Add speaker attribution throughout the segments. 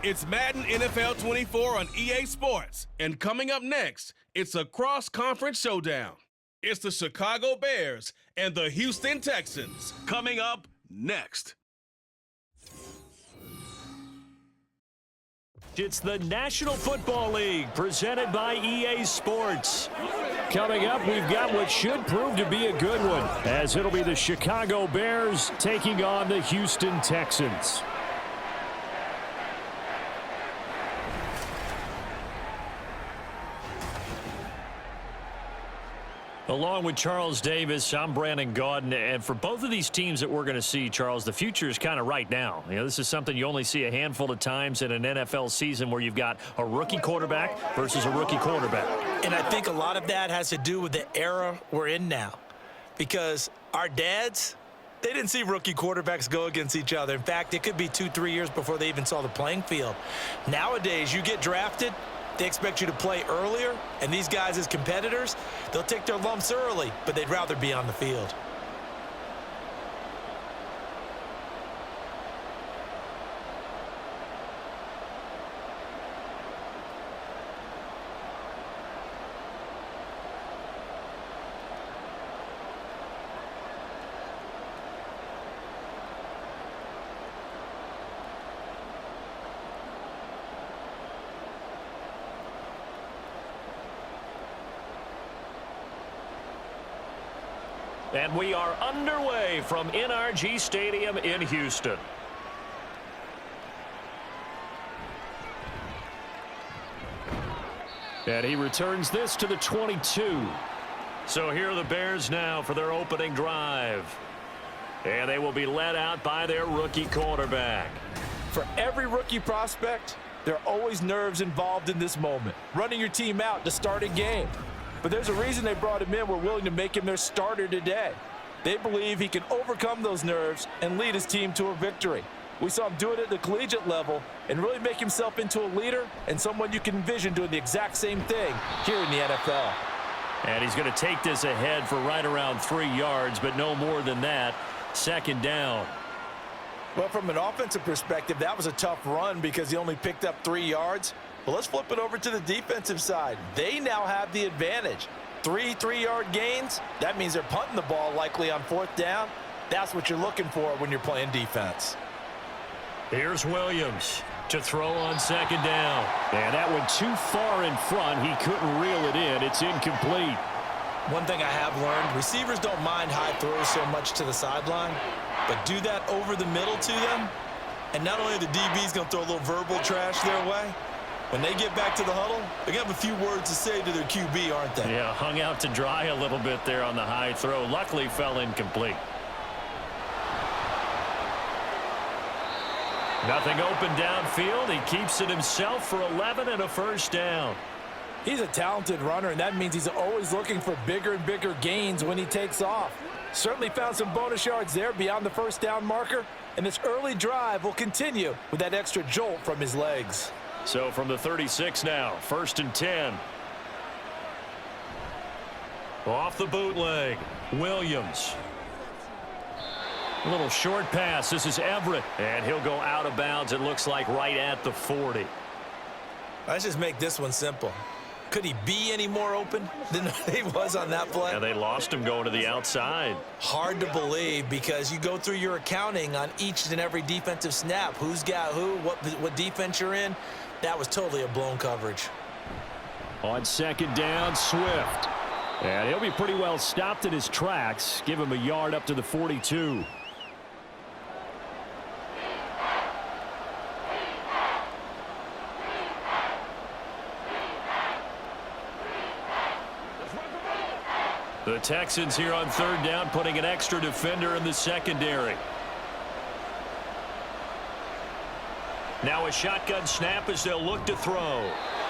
Speaker 1: It's Madden NFL 24 on EA Sports. And coming up next, it's a cross-conference showdown. It's the Chicago Bears and the Houston Texans. Coming up next.
Speaker 2: It's the National Football League presented by EA Sports. Coming up, we've got what should prove to be a good one, as it'll be the Chicago Bears taking on the Houston Texans. Along with Charles Davis, I'm Brandon Gaudin, and for both of these teams that we're going to see, Charles, the future is kind of right now. You know, this is something you only see a handful of times in an NFL season where you've got a rookie quarterback versus a rookie quarterback.
Speaker 3: And I think a lot of that has to do with the era we're in now, because our dads, they didn't see rookie quarterbacks go against each other. In fact, it could be 2-3 years before they even saw the playing field. Nowadays, you get drafted, they expect you to play earlier, and these guys as competitors, they'll take their lumps early, but they'd rather be on the field.
Speaker 2: And we are underway from NRG Stadium in Houston. And he returns this to the 22. So here are the Bears now for their opening drive. And they will be led out by their rookie quarterback.
Speaker 4: For every rookie prospect, there are always nerves involved in this moment. Running your team out to start a game. But there's a reason they brought him in. We're willing to make him their starter today. They believe he can overcome those nerves and lead his team to a victory. We saw him do it at the collegiate level and really make himself into a leader and someone you can envision doing the exact same thing here in the NFL.
Speaker 2: And he's going to take this ahead for right around 3 yards, but no more than that. Second down.
Speaker 4: Well, from an offensive perspective, that was a tough run because he only picked up 3 yards. But let's flip it over to the defensive side. They now have the advantage. 3 3-yard gains, that means they're punting the ball likely on 4th down. That's what you're looking for when you're playing defense.
Speaker 2: Here's Williams to throw on second down. And that went too far in front. He couldn't reel it in. It's incomplete.
Speaker 3: One thing I have learned, receivers don't mind high throws so much to the sideline, but do that over the middle to them, and not only are the DBs going to throw a little verbal trash their way, when they get back to the huddle, they're going to have a few words to say to their QB, aren't they?
Speaker 2: Yeah, hung out to dry a little bit there on the high throw. Luckily, fell incomplete. Nothing open downfield. He keeps it himself for 11 and a first down.
Speaker 4: He's a talented runner, and that means he's always looking for bigger and bigger gains when he takes off. Certainly found some bonus yards there beyond the first down marker, and this early drive will continue with that extra jolt from his legs.
Speaker 2: So from the 36 now, 1st and 10. Off the bootleg, Williams. A little short pass. This is Everett, and he'll go out of bounds, it looks like, right at the 40.
Speaker 3: Let's just make this one simple. Could he be any more open than he was on that play?
Speaker 2: Yeah, they lost him going to the outside.
Speaker 3: Hard to believe because you go through your accounting on each and every defensive snap. Who's got who, what defense you're in. That was totally a blown coverage.
Speaker 2: On second down, Swift. And he'll be pretty well stopped in his tracks. Give him a yard up to the 42. The Texans here on 3rd down, putting an extra defender in the secondary. Now a shotgun snap as they'll look to throw.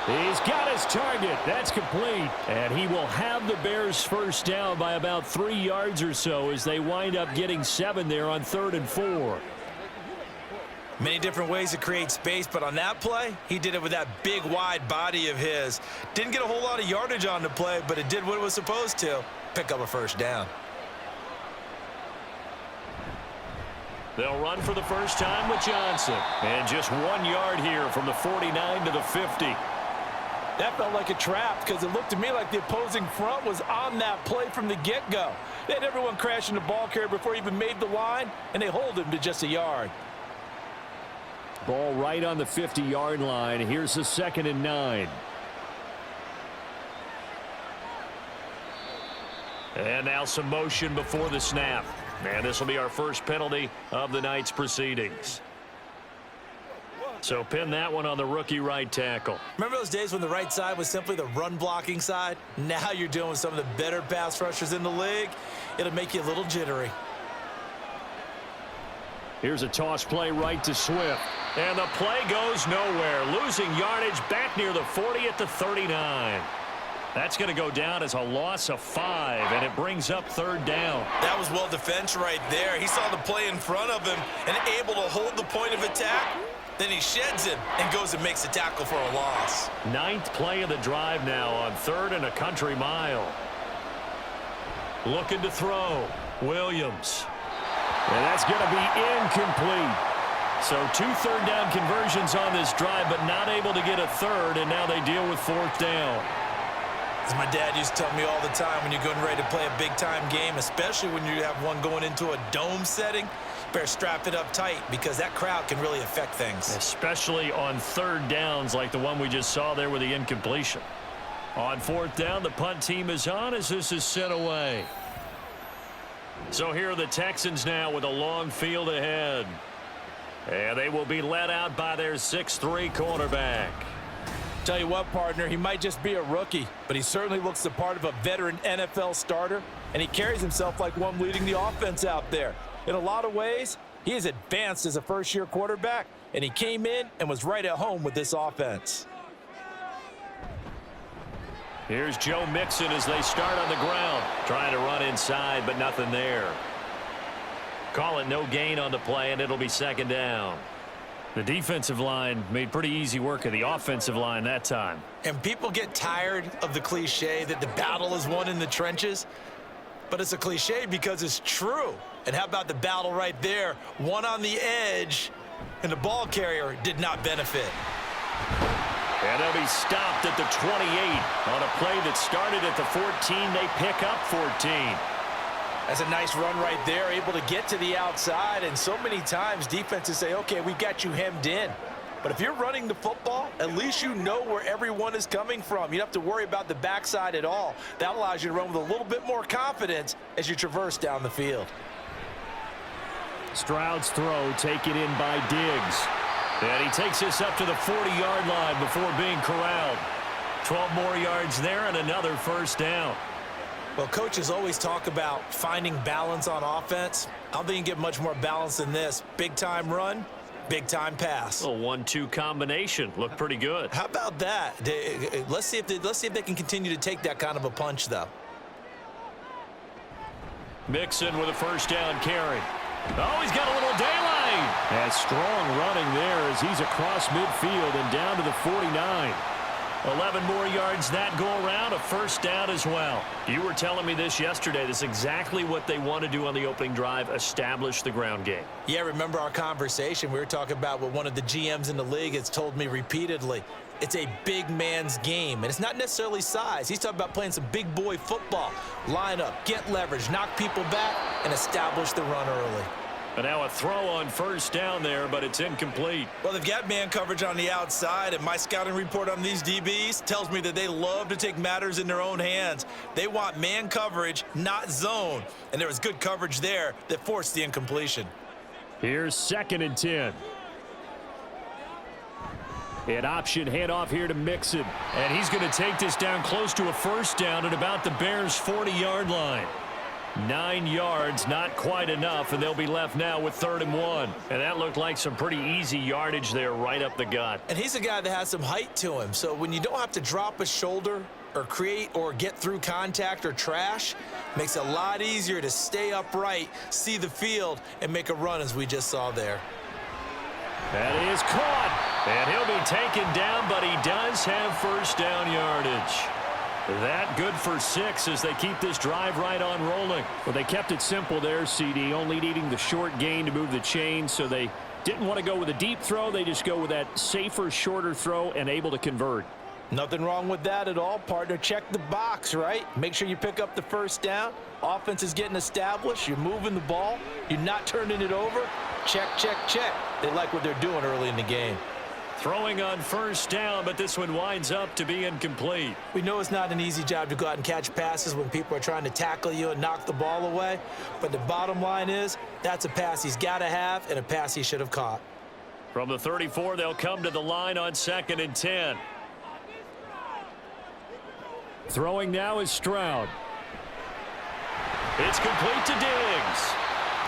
Speaker 2: He's got his target. That's complete. And he will have the Bears first down by about 3 yards or so as they wind up getting 7 there on 3rd and 4.
Speaker 3: Many different ways to create space, but on that play, he did it with that big, wide body of his. Didn't get a whole lot of yardage on the play, but it did what it was supposed to. Pick up a first down.
Speaker 2: They'll run for the first time with Johnson. And just 1 yard here from the 49 to the 50.
Speaker 4: That felt like a trap because it looked to me like the opposing front was on that play from the get-go. They had everyone crashing the ball carrier before he even made the line, and they hold him to just a yard.
Speaker 2: Ball right on the 50-yard line. Here's the 2nd and 9. And now some motion before the snap. And this will be our first penalty of the night's proceedings. So pin that one on the rookie right tackle.
Speaker 3: Remember those days when the right side was simply the run-blocking side? Now you're dealing with some of the better pass rushers in the league. It'll make you a little jittery.
Speaker 2: Here's a toss play right to Swift. And the play goes nowhere. Losing yardage back near the 40 at the 39. That's going to go down as a loss of 5, and it brings up 3rd down.
Speaker 3: That was well defense right there. He saw the play in front of him and able to hold the point of attack. Then he sheds him and goes and makes a tackle for a loss.
Speaker 2: 9th play of the drive now on 3rd and a country mile. Looking to throw. Williams. And that's going to be incomplete. So 2 third down conversions on this drive, but not able to get a 3rd, and now they deal with 4th down.
Speaker 3: As my dad used to tell me all the time, when you're getting ready to play a big-time game, especially when you have one going into a dome setting, better strap it up tight because that crowd can really affect things.
Speaker 2: Especially on 3rd downs like the one we just saw there with the incompletion. On 4th down, the punt team is on as this is sent away. So here are the Texans now with a long field ahead. And they will be led out by their 6'3" cornerback.
Speaker 4: Tell you what, partner, he might just be a rookie, but he certainly looks the part of a veteran NFL starter, and he carries himself like one leading the offense out there. In a lot of ways, he is advanced as a first-year quarterback, and he came in and was right at home with this offense.
Speaker 2: Here's Joe Mixon as they start on the ground. Trying to run inside, but nothing there. Call it no gain on the play, and it'll be 2nd down. The defensive line made pretty easy work of the offensive line that time.
Speaker 3: And people get tired of the cliche that the battle is won in the trenches. But it's a cliche because it's true. And how about the battle right there? One on the edge, and the ball carrier did not benefit.
Speaker 2: And they'll be stopped at the 28 on a play that started at the 14. They pick up 14.
Speaker 3: That's a nice run right there, able to get to the outside. And so many times defenses say, okay, we've got you hemmed in. But if you're running the football, at least you know where everyone is coming from. You don't have to worry about the backside at all. That allows you to run with a little bit more confidence as you traverse down the field.
Speaker 2: Stroud's throw taken in by Diggs. And he takes this up to the 40-yard line before being corralled. 12 more yards there and another 1st down.
Speaker 3: Well, coaches always talk about finding balance on offense. I don't think you can get much more balance than this. Big-time run, big-time pass.
Speaker 2: A 1-2 combination. Looked pretty good.
Speaker 3: How about that? Let's see if they can continue to take that kind of a punch, though.
Speaker 2: Mixon with a 1st down carry. Oh, he's got a little daylight. And strong running there as he's across midfield and down to the 49. 11 more yards that go around, a 1st down as well. You were telling me this yesterday. This is exactly what they want to do on the opening drive, establish the ground game.
Speaker 3: Yeah, remember our conversation? We were talking about what one of the GMs in the league has told me repeatedly. It's a big man's game, and it's not necessarily size. He's talking about playing some big boy football. Line up, get leverage, knock people back, and establish the run early.
Speaker 2: And now a throw on 1st down there, but it's incomplete.
Speaker 3: Well, they've got man coverage on the outside, and my scouting report on these DBs tells me that they love to take matters in their own hands. They want man coverage, not zone. And there was good coverage there that forced the incompletion.
Speaker 2: Here's 2nd and 10. An option handoff here to Mixon. And he's going to take this down close to a 1st down at about the Bears' 40-yard line. 9 yards, not quite enough, and they'll be left now with 3rd and 1. And that looked like some pretty easy yardage there right up the gut.
Speaker 3: And he's a guy that has some height to him, so when you don't have to drop a shoulder or create or get through contact or trash, makes it a lot easier to stay upright, see the field, and make a run as we just saw there.
Speaker 2: That is caught, and he'll be taken down, but he does have 1st down yardage. That good for 6 as they keep this drive right on rolling. Well, they kept it simple there, CD, only needing the short gain to move the chain, so they didn't want to go with a deep throw. They just go with that safer, shorter throw and able to convert.
Speaker 3: Nothing wrong with that at all, partner. Check the box, right? Make sure you pick up the first down. Offense is getting established. You're moving the ball. You're not turning it over. Check, check, check. They like what they're doing early in the game.
Speaker 2: Throwing on first down, but this one winds up to be incomplete.
Speaker 3: We know it's not an easy job to go out and catch passes when people are trying to tackle you and knock the ball away. But the bottom line is that's a pass he's got to have and a pass he should have caught.
Speaker 2: From the 34, they'll come to the line on 2nd and 10. Throwing now is Stroud. It's complete to Diggs.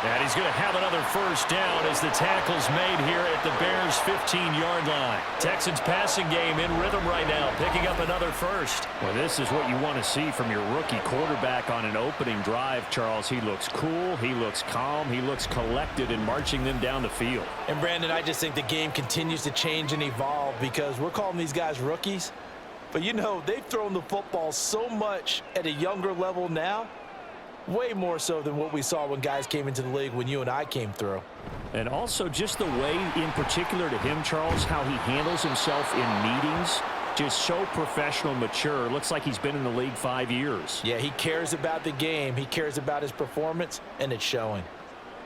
Speaker 2: And he's going to have another first down as the tackle's made here at the Bears' 15-yard line. Texans passing game in rhythm right now, picking up another first. Well, this is what you want to see from your rookie quarterback on an opening drive, Charles. He looks cool, he looks calm, he looks collected in marching them down the field.
Speaker 3: And, Brandon, I just think the game continues to change and evolve because we're calling these guys rookies. But, you know, they've thrown the football so much at a younger level now. Way more so than what we saw when guys came into the league when you and I came through.
Speaker 2: And also just the way, in particular to him, Charles, how he handles himself in meetings. Just so professional, mature. Looks like he's been in the league 5 years.
Speaker 3: Yeah, he cares about the game. He cares about his performance, and it's showing.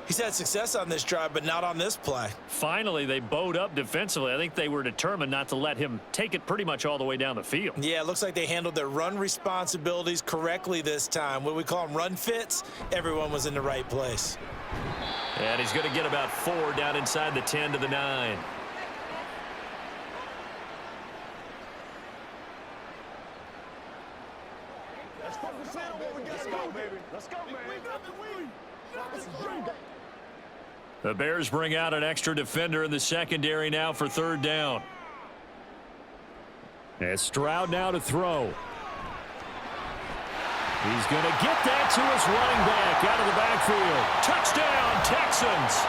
Speaker 3: He's had success on this drive, but not on this play.
Speaker 2: Finally, they bowed up defensively. I think they were determined not to let him take it pretty much all the way down the field.
Speaker 3: Yeah, it looks like they handled their run responsibilities correctly this time. What we call them run fits, everyone was in the right place.
Speaker 2: And he's going to get about 4 down inside the 10 to the 9.
Speaker 5: Let's go, baby.
Speaker 2: The Bears bring out an extra defender in the secondary now for 3rd down. As Stroud now to throw. He's going to get that to his running back out of the backfield. Touchdown, Texans.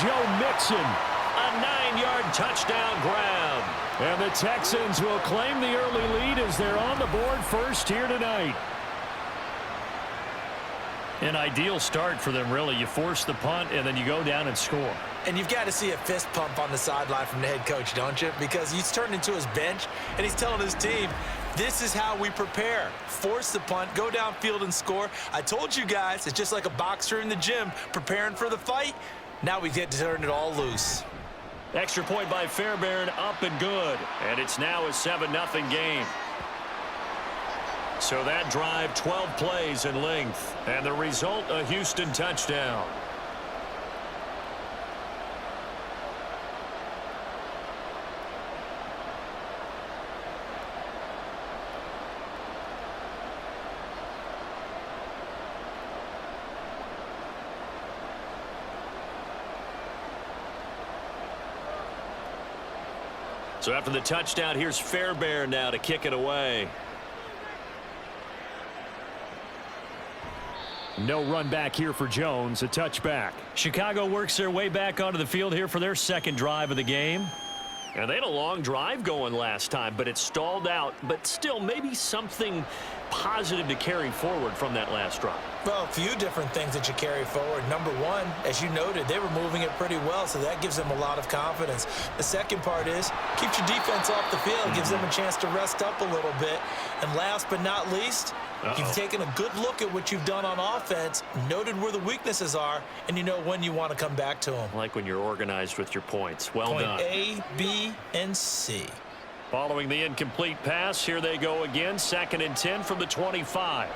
Speaker 2: Joe Mixon, a 9-yard touchdown grab. And the Texans will claim the early lead as they're on the board first here tonight. An ideal start for them, really. You force the punt, and then you go down and score.
Speaker 3: And you've got to see a fist pump on the sideline from the head coach, don't you? Because he's turned into his bench, and he's telling his team, this is how we prepare. Force the punt, go downfield and score. I told you guys, it's just like a boxer in the gym preparing for the fight. Now we get to turn it all loose.
Speaker 2: Extra point by Fairbairn, up and good. And it's now a 7-0 game. So that drive, 12 plays in length. And the result, a Houston touchdown. So after the touchdown, here's Fairbairn now to kick it away. No run back here for Jones, a touchback. Chicago works their way back onto the field here for their second drive of the game. And they had a long drive going last time, but it stalled out. But still, maybe something positive to carry forward from that last drive.
Speaker 3: Well, a few different things that you carry forward. Number one, as you noted, they were moving it pretty well, so that gives them a lot of confidence. The second part is, keeps your defense off the field, gives them a chance to rest up a little bit. And last but not least, you've taken a good look at what you've done on offense, noted where the weaknesses are, and you know when you want to come back to them.
Speaker 2: I like when you're organized with your points. Well done.
Speaker 3: Point A, B, and C.
Speaker 2: Following the incomplete pass, here they go again. 2nd and 10 from the 25.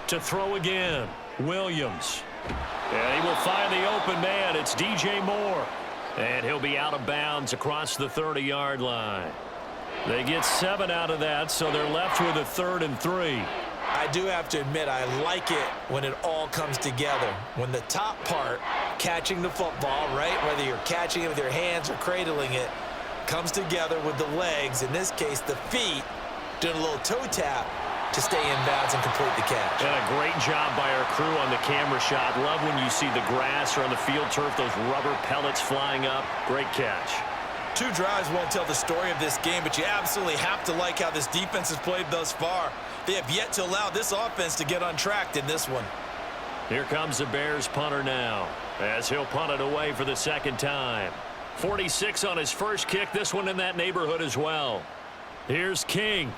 Speaker 2: To throw again, Williams. And he will find the open man. It's DJ Moore. And he'll be out of bounds across the 30-yard line. They get 7 out of that, so they're left with a 3rd and 3.
Speaker 3: I do have to admit, I like it when it all comes together. When the top part, catching the football, right, whether you're catching it with your hands or cradling it, comes together with the legs, in this case the feet, doing a little toe tap to stay in bounds and complete the catch.
Speaker 2: And a great job by our crew on the camera shot. Love when you see the grass or on the field turf, those rubber pellets flying up. Great catch.
Speaker 3: 2 drives won't tell the story of this game, but you absolutely have to like how this defense has played thus far. They have yet to allow this offense to get untracked in this one.
Speaker 2: Here comes the Bears punter now, as he'll punt it away for the second time. 46 on his first kick, this one in that neighborhood as well. Here's King.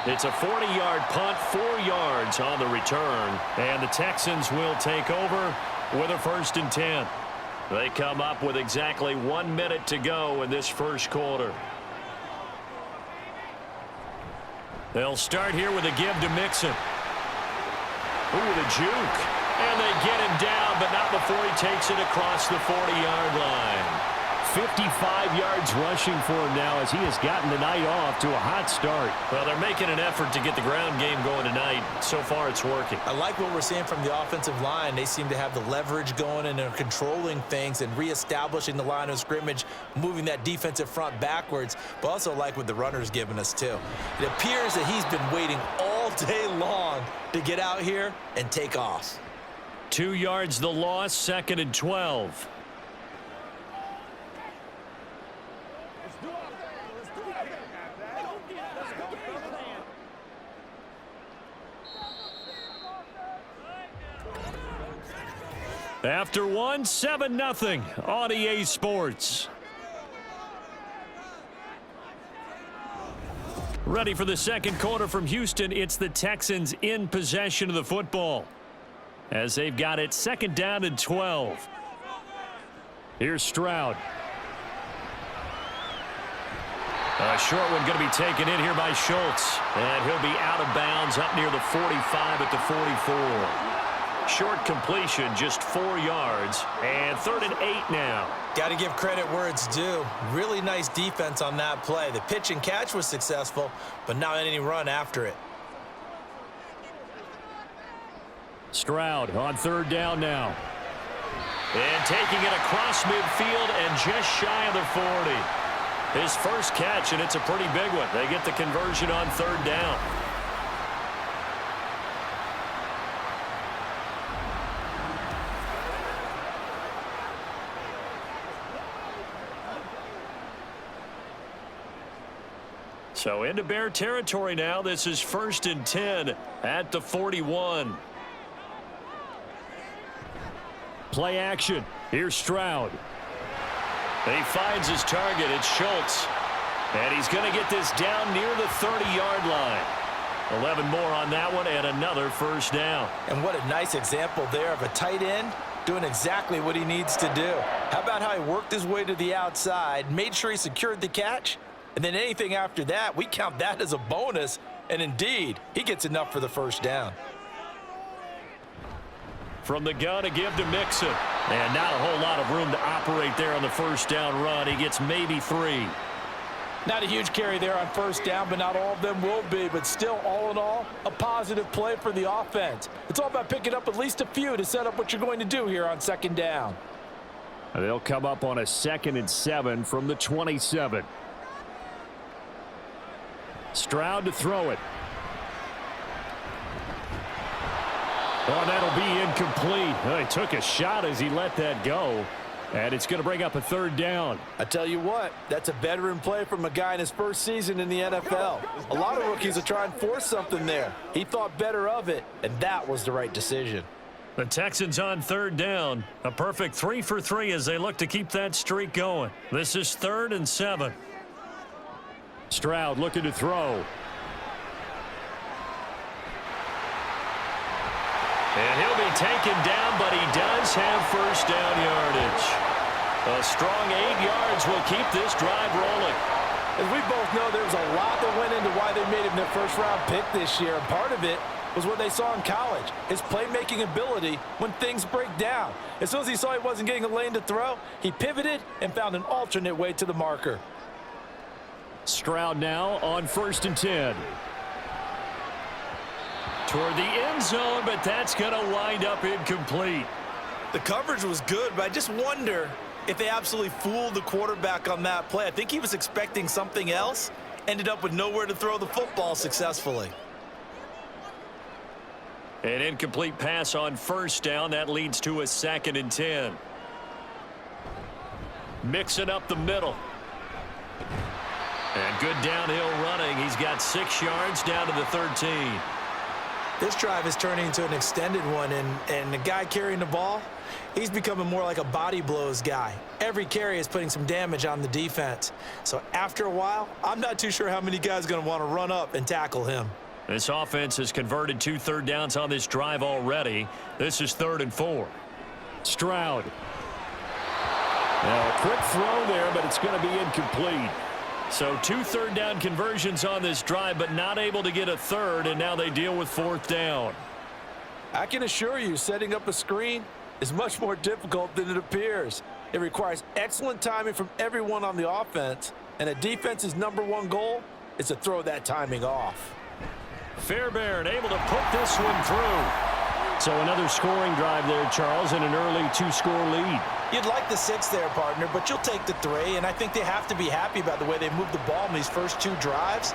Speaker 2: It's a 40-yard punt, 4 yards on the return, and the Texans will take over with a 1st and 10. They come up with exactly 1 minute to go in this first quarter. They'll start here with a give to Mixon. Ooh, the juke. And they get him down, but not before he takes it across the 40-yard line. 55 yards rushing for him now as he has gotten the night off to a hot start. Well, they're making an effort to get the ground game going tonight. So far, it's working.
Speaker 3: I like what we're seeing from the offensive line. They seem to have the leverage going, and they're controlling things and reestablishing the line of scrimmage, moving that defensive front backwards, but also like what the runner's giving us, too. It appears that he's been waiting all day long to get out here and take off.
Speaker 2: 2 yards the loss, 2nd and 12. After 1, 7-0 on EA Sports. Ready for the second quarter from Houston. It's the Texans in possession of the football, as they've got it 2nd down and 12. Here's Stroud. A short one going to be taken in here by Schultz, and he'll be out of bounds up near the 45 at the 44. Short completion, just 4 yards, and 3rd and 8 now.
Speaker 3: Got to give credit where it's due. Really nice defense on that play. The pitch and catch was successful, but not any run after it.
Speaker 2: Stroud on 3rd down now. And taking it across midfield and just shy of the 40. His first catch, and it's a pretty big one. They get the conversion on 3rd down. So into Bear territory now. This is 1st and 10 at the 41. Play action. Here's Stroud. He finds his target. It's Schultz. And he's going to get this down near the 30-yard line. 11 more on that one and another 1st down.
Speaker 3: And what a nice example there of a tight end doing exactly what he needs to do. How about how he worked his way to the outside, made sure he secured the catch, and then anything after that, we count that as a bonus. And indeed, he gets enough for the 1st down.
Speaker 2: From the gun, a give to Mixon. And not a whole lot of room to operate there on the 1st down run. He gets maybe 3.
Speaker 4: Not a huge carry there on 1st down, but not all of them will be. But still, all in all, a positive play for the offense. It's all about picking up at least a few to set up what you're going to do here on 2nd down.
Speaker 2: They'll come up on a 2nd and 7 from the 27. Stroud to throw it. Oh, that'll be incomplete. He took a shot as he let that go. And it's going to bring up a 3rd down.
Speaker 4: I tell you what, that's a veteran play from a guy in his first season in the NFL. A lot of rookies will try and force something there. He thought better of it, and that was the right decision.
Speaker 2: The Texans on 3rd down. A perfect 3 for 3 as they look to keep that streak going. This is 3rd and 7. Stroud looking to throw. And he'll be taken down, but he does have 1st down yardage. A strong 8 yards will keep this drive rolling.
Speaker 4: As we both know, there was a lot that went into why they made him their 1st-round pick this year. And part of it was what they saw in college, his playmaking ability when things break down. As soon as he saw he wasn't getting a lane to throw, he pivoted and found an alternate way to the marker.
Speaker 2: Stroud now on 1st and 10. Toward the end zone, but that's going to wind up incomplete.
Speaker 3: The coverage was good, but I just wonder if they absolutely fooled the quarterback on that play. I think he was expecting something else, ended up with nowhere to throw the football successfully.
Speaker 2: An incomplete pass on 1st down. That leads to a 2nd and 10. Mixing up the middle. And good downhill running. He's got 6 yards down to the 13.
Speaker 3: This drive is turning into an extended one, and the guy carrying the ball, he's becoming more like a body blows guy. Every carry is putting some damage on the defense. So after a while, I'm not too sure how many guys are going to want to run up and tackle him.
Speaker 2: This offense has converted 2 third downs on this drive already. This is 3rd and 4. Stroud. Now, a quick throw there, but it's going to be incomplete. So 2 third down conversions on this drive, but not able to get a third, and now they deal with 4th down.
Speaker 4: I can assure you, setting up a screen is much more difficult than it appears. It requires excellent timing from everyone on the offense, and a defense's #1 goal is to throw that timing off.
Speaker 2: Fairbairn able to put this one through. So another scoring drive there, Charles, and an early 2-score lead.
Speaker 3: You'd like the 6 there, partner, but you'll take the 3, and I think they have to be happy about the way they moved the ball in these first 2 drives.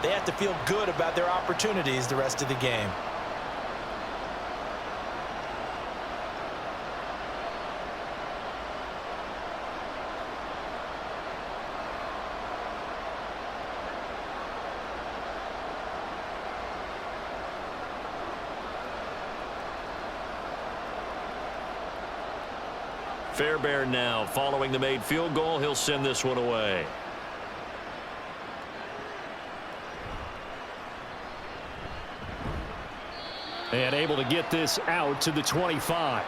Speaker 3: They have to feel good about their opportunities the rest of the game.
Speaker 2: Fairbairn now following the made field goal. He'll send this one away. And able to get this out to the 25.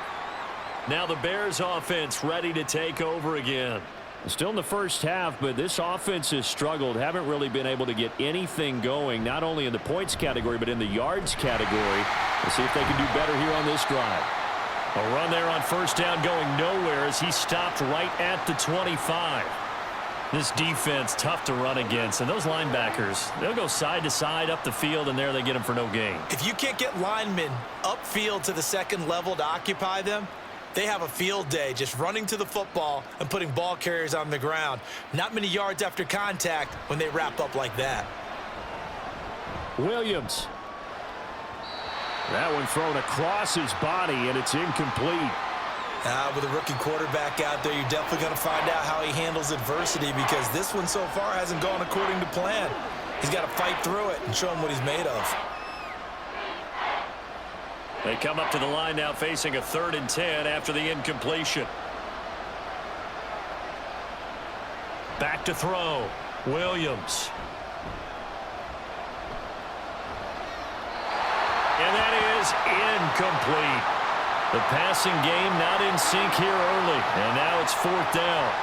Speaker 2: Now the Bears offense ready to take over again. Still in the first half, but this offense has struggled. Haven't really been able to get anything going, not only in the points category, but in the yards category. We'll see if they can do better here on this drive. A run there on 1st down going nowhere as he stopped right at the 25. This defense tough to run against, and those linebackers, they'll go side to side up the field, and there they get them for no gain.
Speaker 3: If you can't get linemen upfield to the 2nd level to occupy them, they have a field day just running to the football and putting ball carriers on the ground. Not many yards after contact when they wrap up like that.
Speaker 2: Williams. That one thrown across his body, and it's incomplete.
Speaker 3: With a rookie quarterback out there, you're definitely going to find out how he handles adversity, because this one so far hasn't gone according to plan. He's got to fight through it and show him what he's made of.
Speaker 2: They come up to the line now facing a 3rd and 10 after the incompletion. Back to throw. Williams. And that is incomplete. The passing game not in sync here early, and now it's 4th down.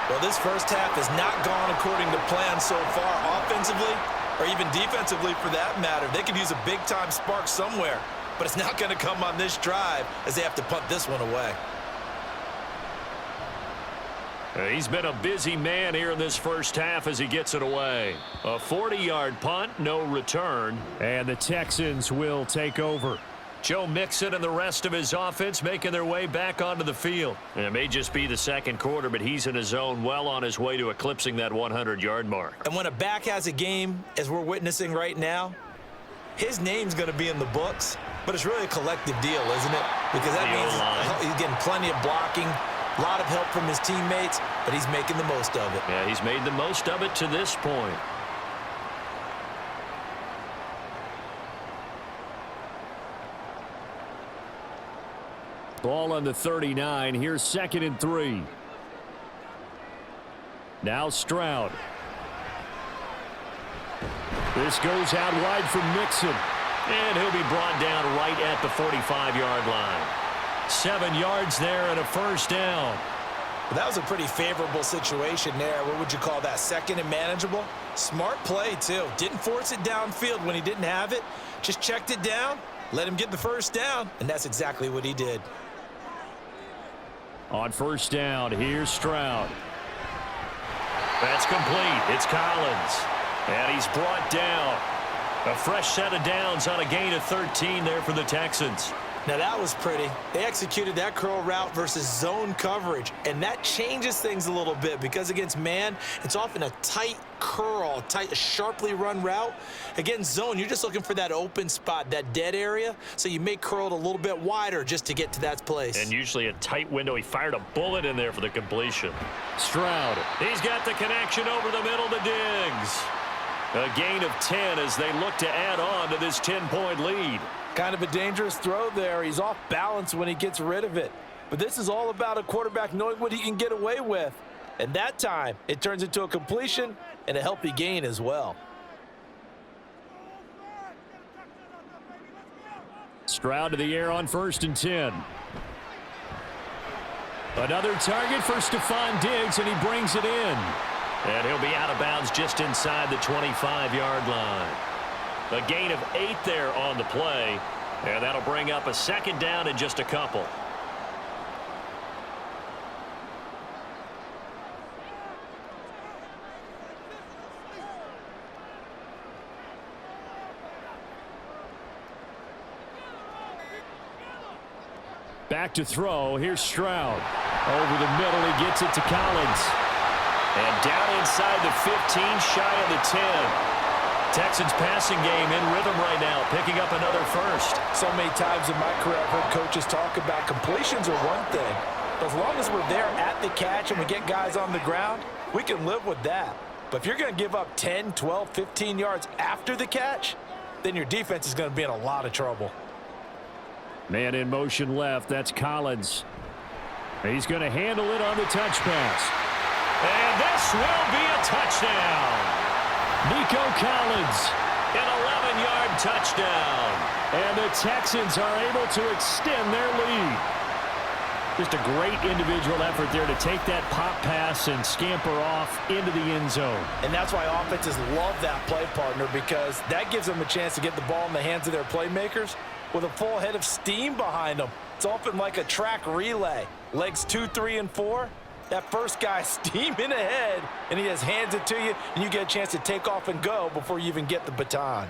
Speaker 3: Well, this first half has not gone according to plan so far, offensively or even defensively for that matter. They could use a big-time spark somewhere, but it's not going to come on this drive as they have to punt this one away.
Speaker 2: He's been a busy man here in this first half as he gets it away. A 40-yard punt, no return, and the Texans will take over. Joe Mixon and the rest of his offense making their way back onto the field. And it may just be the 2nd quarter, but he's in his zone, well on his way to eclipsing that 100-yard mark.
Speaker 3: And when a back has a game, as we're witnessing right now, his name's going to be in the books, but it's really a collective deal, isn't it? Because that means he's getting plenty of blocking, a lot of help from his teammates, but he's making the most of it.
Speaker 2: Yeah, he's made the most of it to this point. Ball on the 39. Here's 2nd and 3. Now Stroud. This goes out wide for Mixon. And he'll be brought down right at the 45-yard line. 7 yards there and a 1st down.
Speaker 3: Well, that was a pretty favorable situation there. What would you call that? 2nd and manageable? Smart play, too. Didn't force it downfield when he didn't have it. Just checked it down, let him get the 1st down, and that's exactly what he did.
Speaker 2: On 1st down, here's Stroud. That's complete. It's Collins. And he's brought down. A fresh set of downs on a gain of 13 there for the Texans.
Speaker 3: Now that was pretty. They executed that curl route versus zone coverage, and that changes things a little bit because against man, it's often a tight curl, tight, sharply run route. Against zone, you're just looking for that open spot, that dead area, so you may curl it a little bit wider just to get to that place.
Speaker 2: And usually a tight window. He fired a bullet in there for the completion. Stroud, he's got the connection over the middle to Diggs. A gain of 10 as they look to add on to this 10-point lead.
Speaker 4: Kind of a dangerous throw there. He's off balance when he gets rid of it. But this is all about a quarterback knowing what he can get away with. And that time, it turns into a completion and a healthy gain as well.
Speaker 2: Stroud to the air on 1st and 10. Another target for Stephon Diggs, and he brings it in. And he'll be out of bounds just inside the 25-yard line. A gain of 8 there on the play, and that'll bring up a 2nd down in just a couple. Back to throw. Here's Stroud. Over the middle, he gets it to Collins. And down inside the 15, shy of the 10. Texans passing game in rhythm right now, picking up another first.
Speaker 4: So many times in my career, I've heard coaches talk about completions are one thing. But as long as we're there at the catch and we get guys on the ground, we can live with that. But if you're going to give up 10, 12, 15 yards after the catch, then your defense is going to be in a lot of trouble.
Speaker 2: Man in motion left. That's Collins. He's going to handle it on the touch pass. And this will be a touchdown. Nico Collins, an 11-yard touchdown. And the Texans are able to extend their lead. Just a great individual effort there to take that pop pass and scamper off into the end zone.
Speaker 4: And that's why offenses love that play partner, because that gives them a chance to get the ball in the hands of their playmakers with a full head of steam behind them. It's often like a track relay. Legs 2, 3, and 4. That first guy steaming ahead, and he just hands it to you, and you get a chance to take off and go before you even get the baton.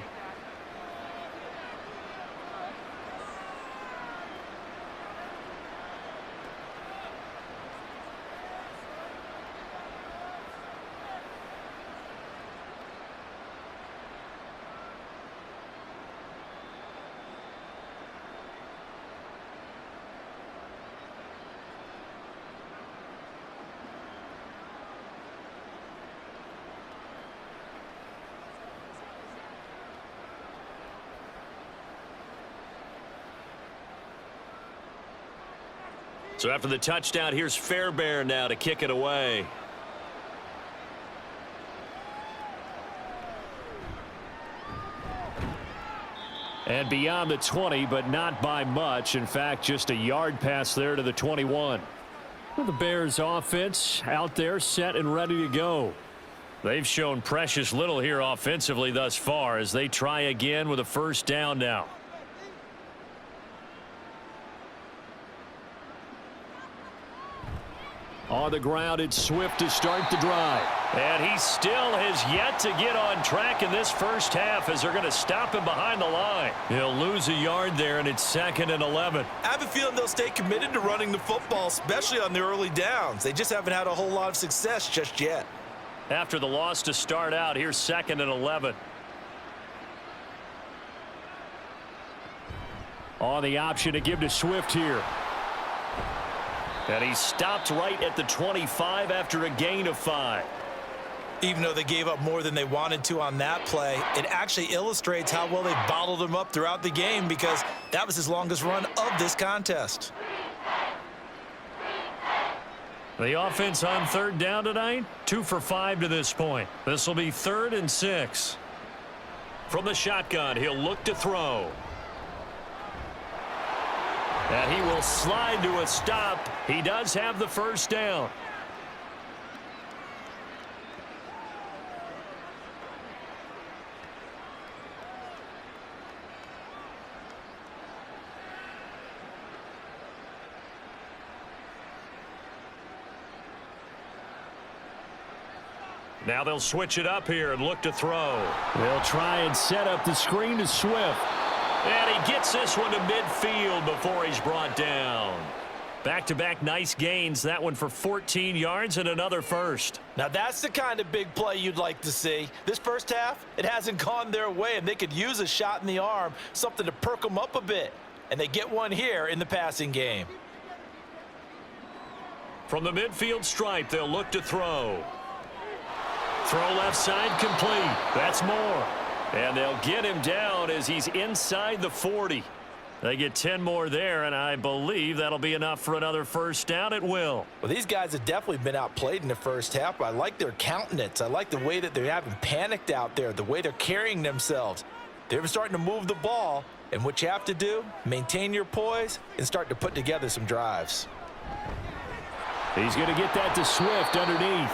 Speaker 2: So after the touchdown, here's Fairbairn now to kick it away. And beyond the 20, but not by much. In fact, just a yard pass there to the 21. Well, the Bears offense out there set and ready to go. They've shown precious little here offensively thus far as they try again with a 1st down now. On the ground, it's Swift to start the drive. And he still has yet to get on track in this first half as they're going to stop him behind the line. He'll lose a yard there, and it's 2nd and 11.
Speaker 3: I have a feeling they'll stay committed to running the football, especially on the early downs. They just haven't had a whole lot of success just yet.
Speaker 2: After the loss to start out, here's 2nd and 11. On the option to give to Swift here. And he stopped right at the 25 after a gain of 5.
Speaker 3: Even though they gave up more than they wanted to on that play, it actually illustrates how well they bottled him up throughout the game, because that was his longest run of this contest.
Speaker 2: The offense on 3rd down tonight, 2 for 5 to this point. This will be 3rd and 6. From the shotgun, he'll look to throw. And he will slide to a stop. He does have the 1st down. Now they'll switch it up here and look to throw. They'll try and set up the screen to Swift. And he gets this one to midfield before he's brought down. Back-to-back nice gains. That one for 14 yards and another first.
Speaker 3: Now that's the kind of big play you'd like to see. This first half, it hasn't gone their way, and they could use a shot in the arm, something to perk them up a bit. And they get one here in the passing game.
Speaker 2: From the midfield stripe, they'll look to throw. Throw left side complete. That's more. And they'll get him down as he's inside the 40. They get 10 more there, and I believe that'll be enough for another first down. It will.
Speaker 3: Well, these guys have definitely been outplayed in the first half, but I like their countenance. I like the way that they haven't panicked out there, the way they're carrying themselves. They're starting to move the ball, and what you have to do, maintain your poise and start to put together some drives.
Speaker 2: He's going to get that to Swift underneath.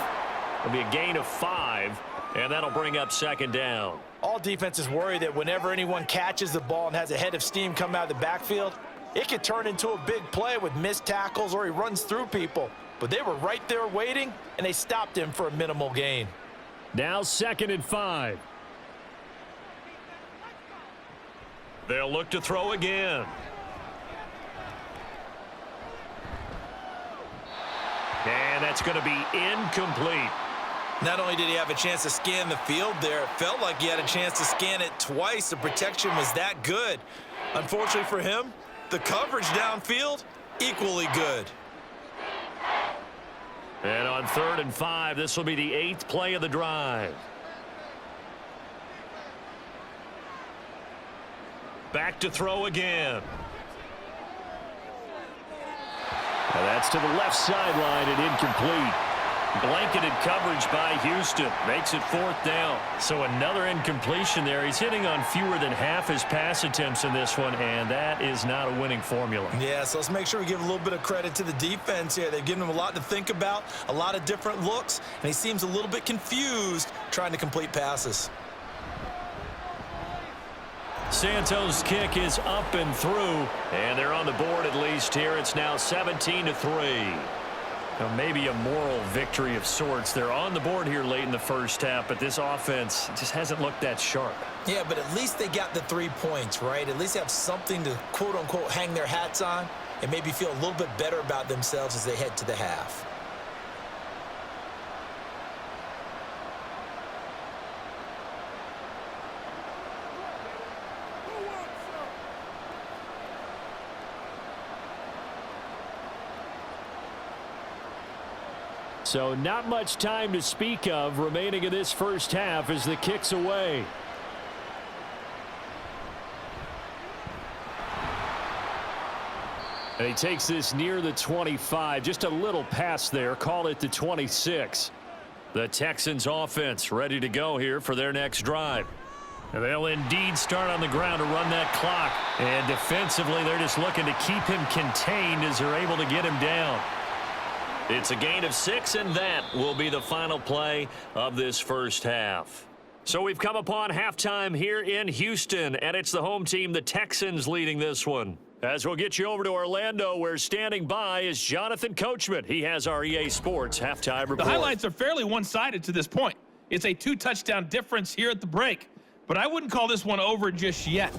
Speaker 2: It'll be a gain of 5, and that'll bring up second down.
Speaker 3: All defenses worry that whenever anyone catches the ball and has a head of steam come out of the backfield, it could turn into a big play with missed tackles or he runs through people. But they were right there waiting, and they stopped him for a minimal gain.
Speaker 2: Now 2nd and 5. They'll look to throw again. And that's going to be incomplete.
Speaker 3: Not only did he have a chance to scan the field there, it felt like he had a chance to scan it twice. The protection was that good. Unfortunately for him, the coverage downfield, equally good.
Speaker 2: And on 3rd and 5, this will be the 8th play of the drive. Back to throw again. And that's to the left sideline and incomplete. Blanketed coverage by Houston. Makes it 4th down. So another incompletion there. He's hitting on fewer than half his pass attempts in this one, and that is not a winning formula.
Speaker 3: Yeah, so let's make sure we give a little bit of credit to the defense here. They've given him a lot to think about, a lot of different looks, and he seems a little bit confused trying to complete passes.
Speaker 2: Santos' kick is up and through, and they're on the board at least here. It's now 17-3. Now, maybe a moral victory of sorts. They're on the board here late in the first half, but this offense just hasn't looked that sharp.
Speaker 3: Yeah, but at least they got the 3 points, right? At least they have something to, quote-unquote, hang their hats on and maybe feel a little bit better about themselves as they head to the half.
Speaker 2: So not much time to speak of remaining in this first half as the kick's away. And he takes this near the 25. Just a little pass there. Call it the 26. The Texans offense ready to go here for their next drive. And they'll indeed start on the ground to run that clock. And defensively, they're just looking to keep him contained as they're able to get him down. It's a gain of 6, and that will be the final play of this first half. So we've come upon halftime here in Houston, and it's the home team, the Texans, leading this one. As we'll get you over to Orlando, where standing by is Jonathan Coachman. He has our EA Sports halftime report.
Speaker 6: The highlights are fairly one-sided to this point. It's a 2-touchdown difference here at the break, but I wouldn't call this one over just yet.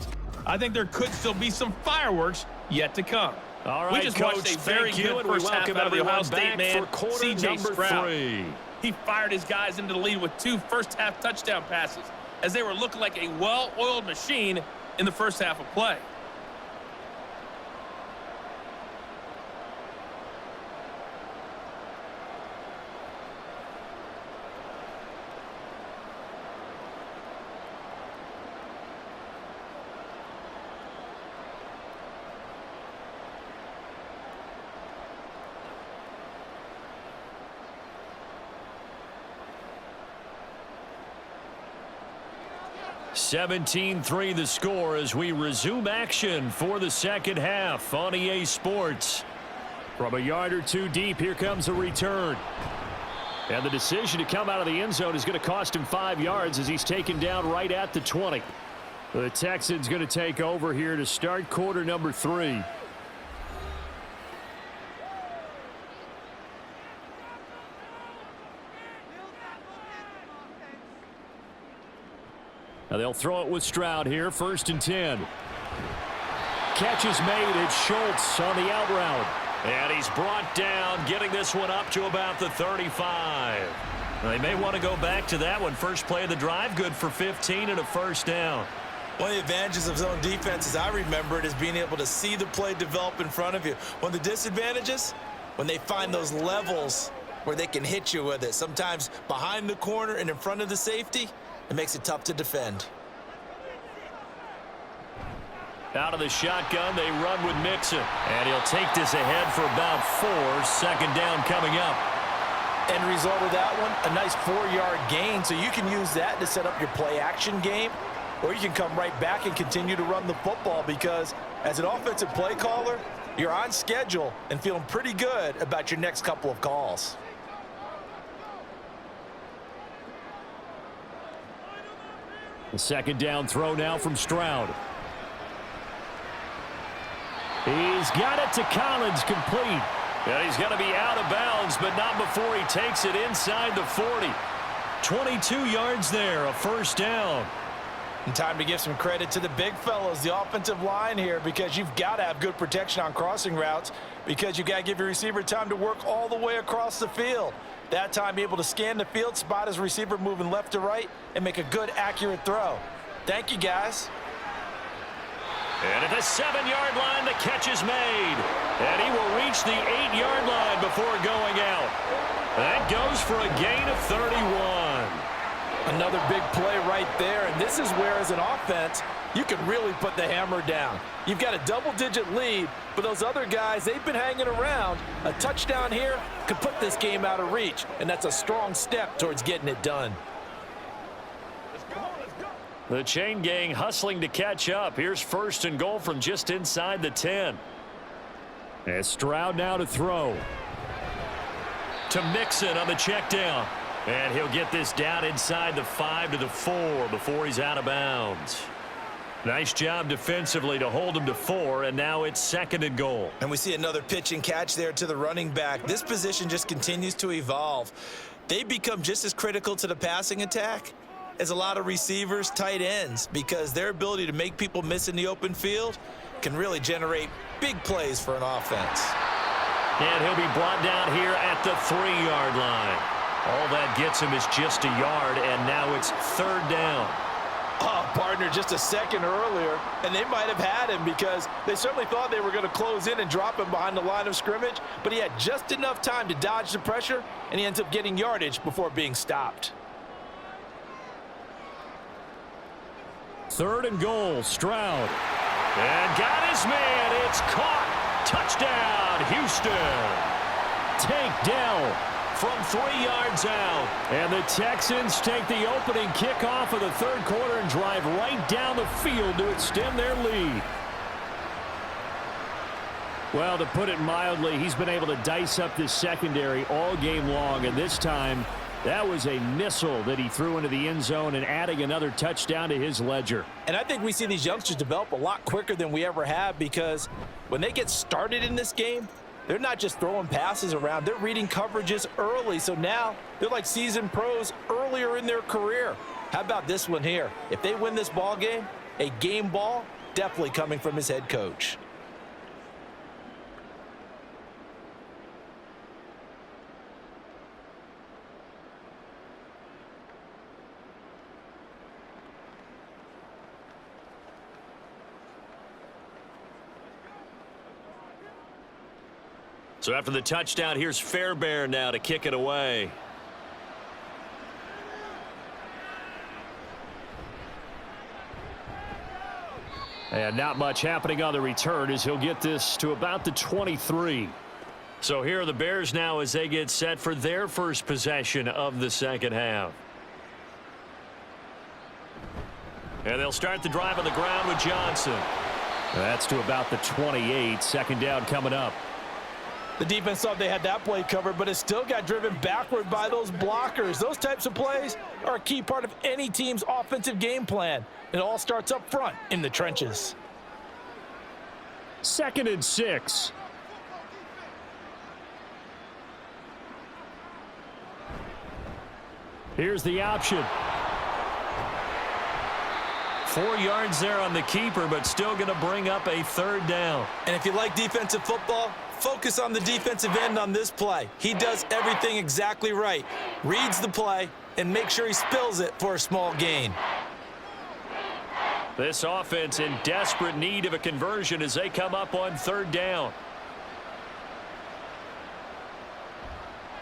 Speaker 6: I think there could still be some fireworks yet to come.
Speaker 2: All right,
Speaker 6: we just
Speaker 2: Coach,
Speaker 6: watched a very good first half out of the Ohio State man, C.J. Stroud. He fired his guys into the lead with 2 first-half touchdown passes as they were looking like a well-oiled machine in the first half of play.
Speaker 2: (17-3) the score as we resume action for the second half on EA Sports. From a yard or 2 deep, here comes a return. And the decision to come out of the end zone is going to cost him 5 yards as he's taken down right at the 20. The Texans going to take over here to start quarter number 3. Now they'll throw it with Stroud here, 1st and 10. catch is made. It's Schultz on the out route. And he's brought down, getting this one up to about the 35. They may want to go back to that one. First play of the drive, good for 15 and a first down.
Speaker 3: One of the advantages of zone defense, as I remember it, is being able to see the play develop in front of you. One of the disadvantages, when they find those levels where they can hit you with it, sometimes behind the corner and in front of the safety, it makes it tough to defend.
Speaker 2: Out of the shotgun, they run with Mixon. And he'll take this ahead for about 4. Second down coming up.
Speaker 4: End result of that one, a nice 4-yard gain, so you can use that to set up your play-action game, or you can come right back and continue to run the football because as an offensive play caller, you're on schedule and feeling pretty good about your next couple of calls.
Speaker 2: The second down throw now from Stroud. He's got it to Collins, complete. And he's going to be out of bounds, but not before he takes it inside the 40. 22 yards there, a first down.
Speaker 4: And time to give some credit to the big fellas, the offensive line here, because you've got to have good protection on crossing routes because you've got to give your receiver time to work all the way across the field. That time, able to scan the field, spot his receiver moving left to right, and make a good, accurate throw. Thank you, guys.
Speaker 2: And at the 7-yard line, the catch is made. And he will reach the 8-yard line before going out. That goes for a gain of 31.
Speaker 4: Another big play right there, and this is where, as an offense, you can really put the hammer down. You've got a double-digit lead, but those other guys, they've been hanging around. A touchdown here could put this game out of reach, and that's a strong step towards getting it done.
Speaker 2: The chain gang hustling to catch up. Here's first and goal from just inside the 10. And Stroud now to throw. To Mixon on the check down. And he'll get this down inside the 5 to the 4 before he's out of bounds. Nice job defensively to hold him to 4, and now it's second and goal.
Speaker 3: And we see another pitch and catch there to the running back. This position just continues to evolve. They become just as critical to the passing attack as a lot of receivers, tight ends, because their ability to make people miss in the open field can really generate big plays for an offense.
Speaker 2: And he'll be brought down here at the 3-yard line. All that gets him is just a yard, and now it's third down.
Speaker 4: Oh, partner, just a second earlier, and they might have had him because they certainly thought they were going to close in and drop him behind the line of scrimmage, but he had just enough time to dodge the pressure, and he ends up getting yardage before being stopped.
Speaker 2: Third and goal, Stroud. And got his man. It's caught. Touchdown, Houston. Tank Dell from 3 yards out. And the Texans take the opening kickoff of the third quarter and drive right down the field to extend their lead. Well, to put it mildly, he's been able to dice up this secondary all game long, and this time that was a missile that he threw into the end zone and adding another touchdown to his ledger.
Speaker 4: And I think we see these youngsters develop a lot quicker than we ever have because when they get started in this game, they're not just throwing passes around. They're reading coverages early. So now they're like seasoned pros earlier in their career. How about this one here? If they win this ball game, a game ball definitely coming from his head coach.
Speaker 2: So after the touchdown, here's Fairbairn now to kick it away. And not much happening on the return as he'll get this to about the 23. So here are the Bears now as they get set for their first possession of the second half. And they'll start the drive on the ground with Johnson. That's to about the 28. Second down coming up.
Speaker 4: The defense thought they had that play covered, but it still got driven backward by those blockers. Those types of plays are a key part of any team's offensive game plan. It all starts up front in the trenches.
Speaker 2: 2nd and 6. Here's the option. 4 yards there on the keeper, but still going to bring up a third down.
Speaker 3: And if you like defensive football, focus on the defensive end on this play. He does everything exactly right. Reads the play and make sure he spills it for a small gain.
Speaker 2: This offense in desperate need of a conversion as they come up on third down.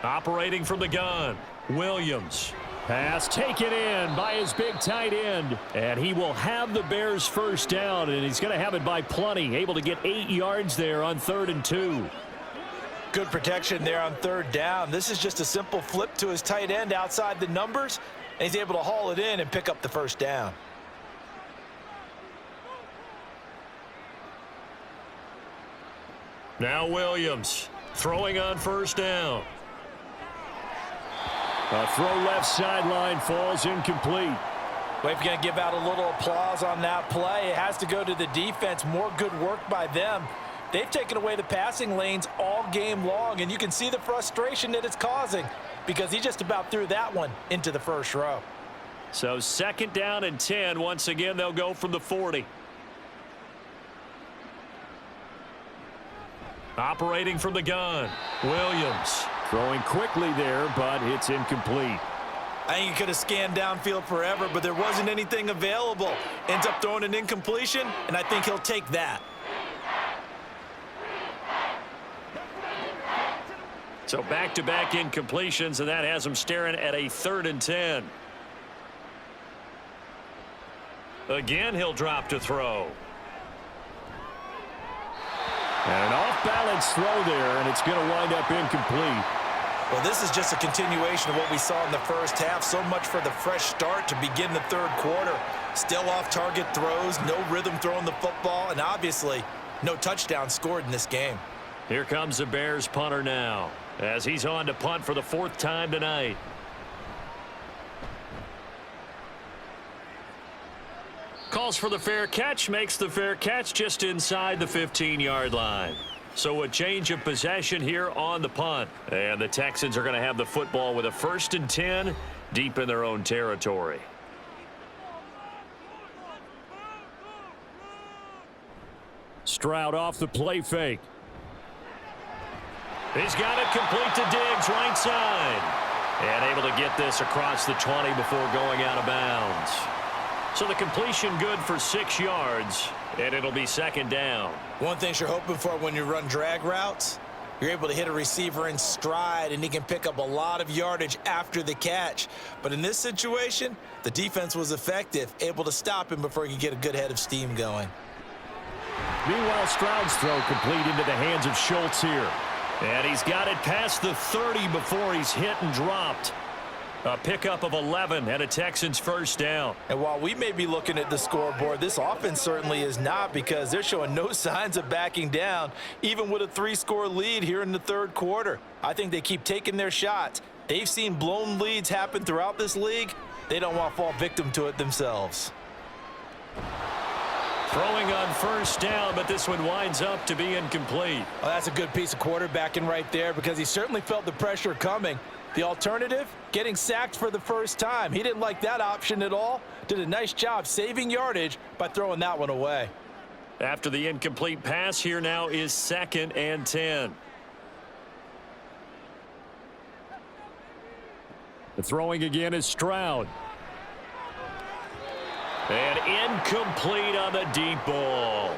Speaker 2: Operating from the gun, Williams. Pass taken in by his big tight end. And he will have the Bears first down, and he's going to have it by plenty. Able to get 8 yards there on 3rd and 2.
Speaker 3: Good protection there on third down. This is just a simple flip to his tight end outside the numbers, and he's able to haul it in and pick up the first down.
Speaker 2: Now Williams throwing on first down. A throw left sideline falls incomplete.
Speaker 3: Well, if you're going to give out a little applause on that play, it has to go to the defense. More good work by them. They've taken away the passing lanes all game long, and you can see the frustration that it's causing because he just about threw that one into the first row.
Speaker 2: So 2nd down and 10. Once again, they'll go from the 40. Operating from the gun, Williams. Throwing quickly there, but it's incomplete.
Speaker 3: I think he could have scanned downfield forever, but there wasn't anything available. Ends up throwing an incompletion, and I think he'll take that.
Speaker 2: So back-to-back incompletions, and that has him staring at a 3rd and 10. Again, he'll drop to throw. And an off-balance throw there, and it's going to wind up incomplete.
Speaker 3: Well, this is just a continuation of what we saw in the first half. So much for the fresh start to begin the third quarter. Still off-target throws, no rhythm throwing the football, and obviously no touchdown scored in this game.
Speaker 2: Here comes the Bears punter now, as he's on to punt for the 4th time tonight. Calls for the fair catch, makes the fair catch just inside the 15-yard line. So a change of possession here on the punt. And the Texans are going to have the football with a 1st and 10 deep in their own territory. Stroud off the play fake. He's got it complete to Diggs, right side. And able to get this across the 20 before going out of bounds. So the completion good for 6 yards, and it'll be 2nd down.
Speaker 3: One thing you're hoping for when you run drag routes, you're able to hit a receiver in stride, and he can pick up a lot of yardage after the catch. But in this situation, the defense was effective, able to stop him before he could get a good head of steam going.
Speaker 2: Meanwhile, Stroud's throw complete into the hands of Schultz here. And he's got it past the 30 before he's hit and dropped. A pickup of 11 and a Texans first down.
Speaker 3: And while we may be looking at the scoreboard, this offense certainly is not, because they're showing no signs of backing down, even with a 3-score lead here in the third quarter. I think they keep taking their shots. They've seen blown leads happen throughout this league. They don't want to fall victim to it themselves.
Speaker 2: Throwing on first down, but this one winds up to be incomplete.
Speaker 3: Well, that's a good piece of quarterbacking right there, because he certainly felt the pressure coming. The alternative, getting sacked for the first time. He didn't like that option at all. Did a nice job saving yardage by throwing that one away.
Speaker 2: After the incomplete pass, here now is 2nd and 10. The throwing again is Stroud. And incomplete on the deep ball.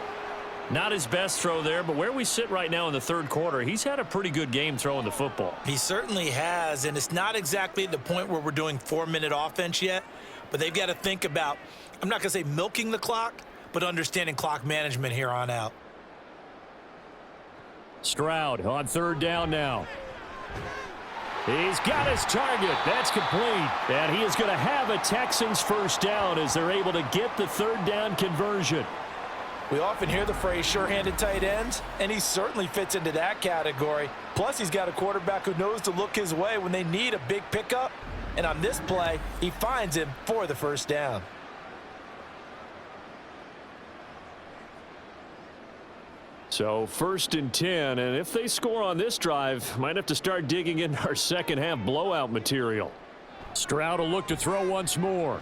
Speaker 2: Not his best throw there, but where we sit right now in the third quarter, he's had a pretty good game throwing the football.
Speaker 3: He certainly has, and it's not exactly at the point where we're doing 4-minute offense yet, but they've got to think about, I'm not going to say milking the clock, but understanding clock management here on out.
Speaker 2: Stroud on 3rd down now. He's got his target. That's complete. And he is going to have a Texans first down as they're able to get the 3rd down conversion.
Speaker 3: We often hear the phrase sure-handed tight ends, and he certainly fits into that category. Plus, he's got a quarterback who knows to look his way when they need a big pickup. And on this play, he finds him for the first down.
Speaker 2: So 1st and 10, and if they score on this drive, might have to start digging in our second half blowout material. Stroud will look to throw once more.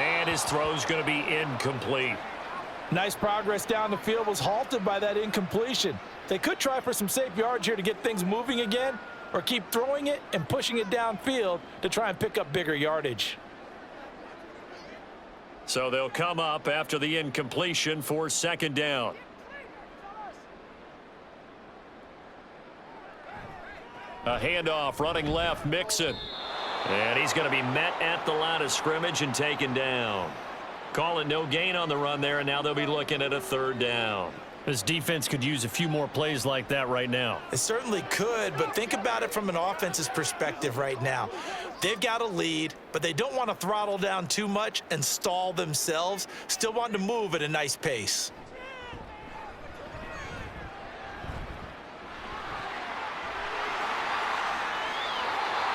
Speaker 2: And his throw's going to be incomplete.
Speaker 4: Nice progress down the field was halted by that incompletion. They could try for some safe yards here to get things moving again, or keep throwing it and pushing it downfield to try and pick up bigger yardage.
Speaker 2: So they'll come up after the incompletion for second down. A handoff running left, Mixon. And he's going to be met at the line of scrimmage and taken down. Call it no gain on the run there, and now they'll be looking at a third down.
Speaker 7: This defense could use a few more plays like that right now.
Speaker 3: It certainly could, but think about it from an offense's perspective right now. They've got a lead, but they don't want to throttle down too much and stall themselves. Still want to move at a nice pace.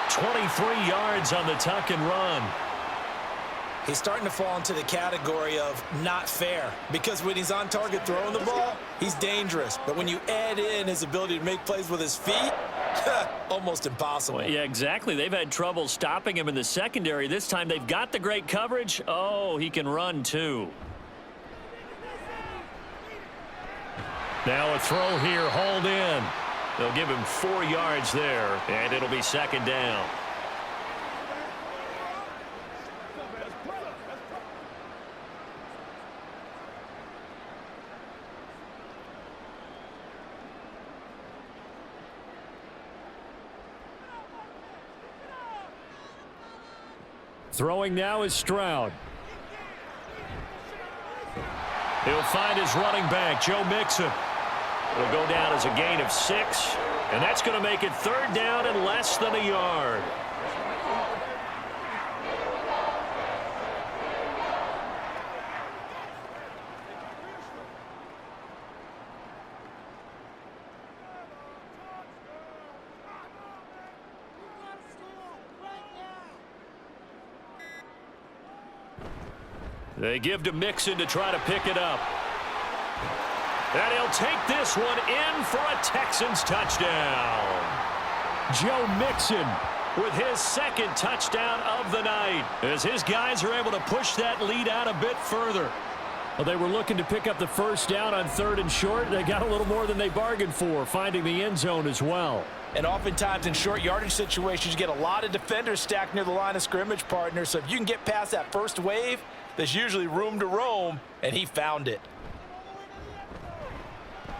Speaker 2: "23 yards on the tuck and run."
Speaker 3: He's starting to fall into the category of not fair, because when he's on target throwing the ball, he's dangerous. But when you add in his ability to make plays with his feet, almost impossible.
Speaker 2: Well, yeah, exactly. They've had trouble stopping him in the secondary. This time they've got the great coverage. Oh, he can run too.
Speaker 7: Now a throw here, hauled in.
Speaker 2: They'll give him 4 yards there, and it'll be second down.
Speaker 7: Throwing now is Stroud.
Speaker 2: He'll find his running back, Joe Mixon. It'll go down as a gain of 6, and that's going to make it third down and less than a yard. They give to Mixon to try to pick it up. And he'll take this one in for a Texans touchdown.
Speaker 7: Joe Mixon
Speaker 2: With his second touchdown of the night, as his guys are able to push that lead out a bit further.
Speaker 7: Well, they were looking to pick up the first down on 3rd and short. They got a little more than they bargained for, finding the end zone as well.
Speaker 4: And oftentimes in short yardage situations, you get a lot of defenders stacked near the line of scrimmage, partner. So if you can get past that first wave, there's usually room to roam, and he found it.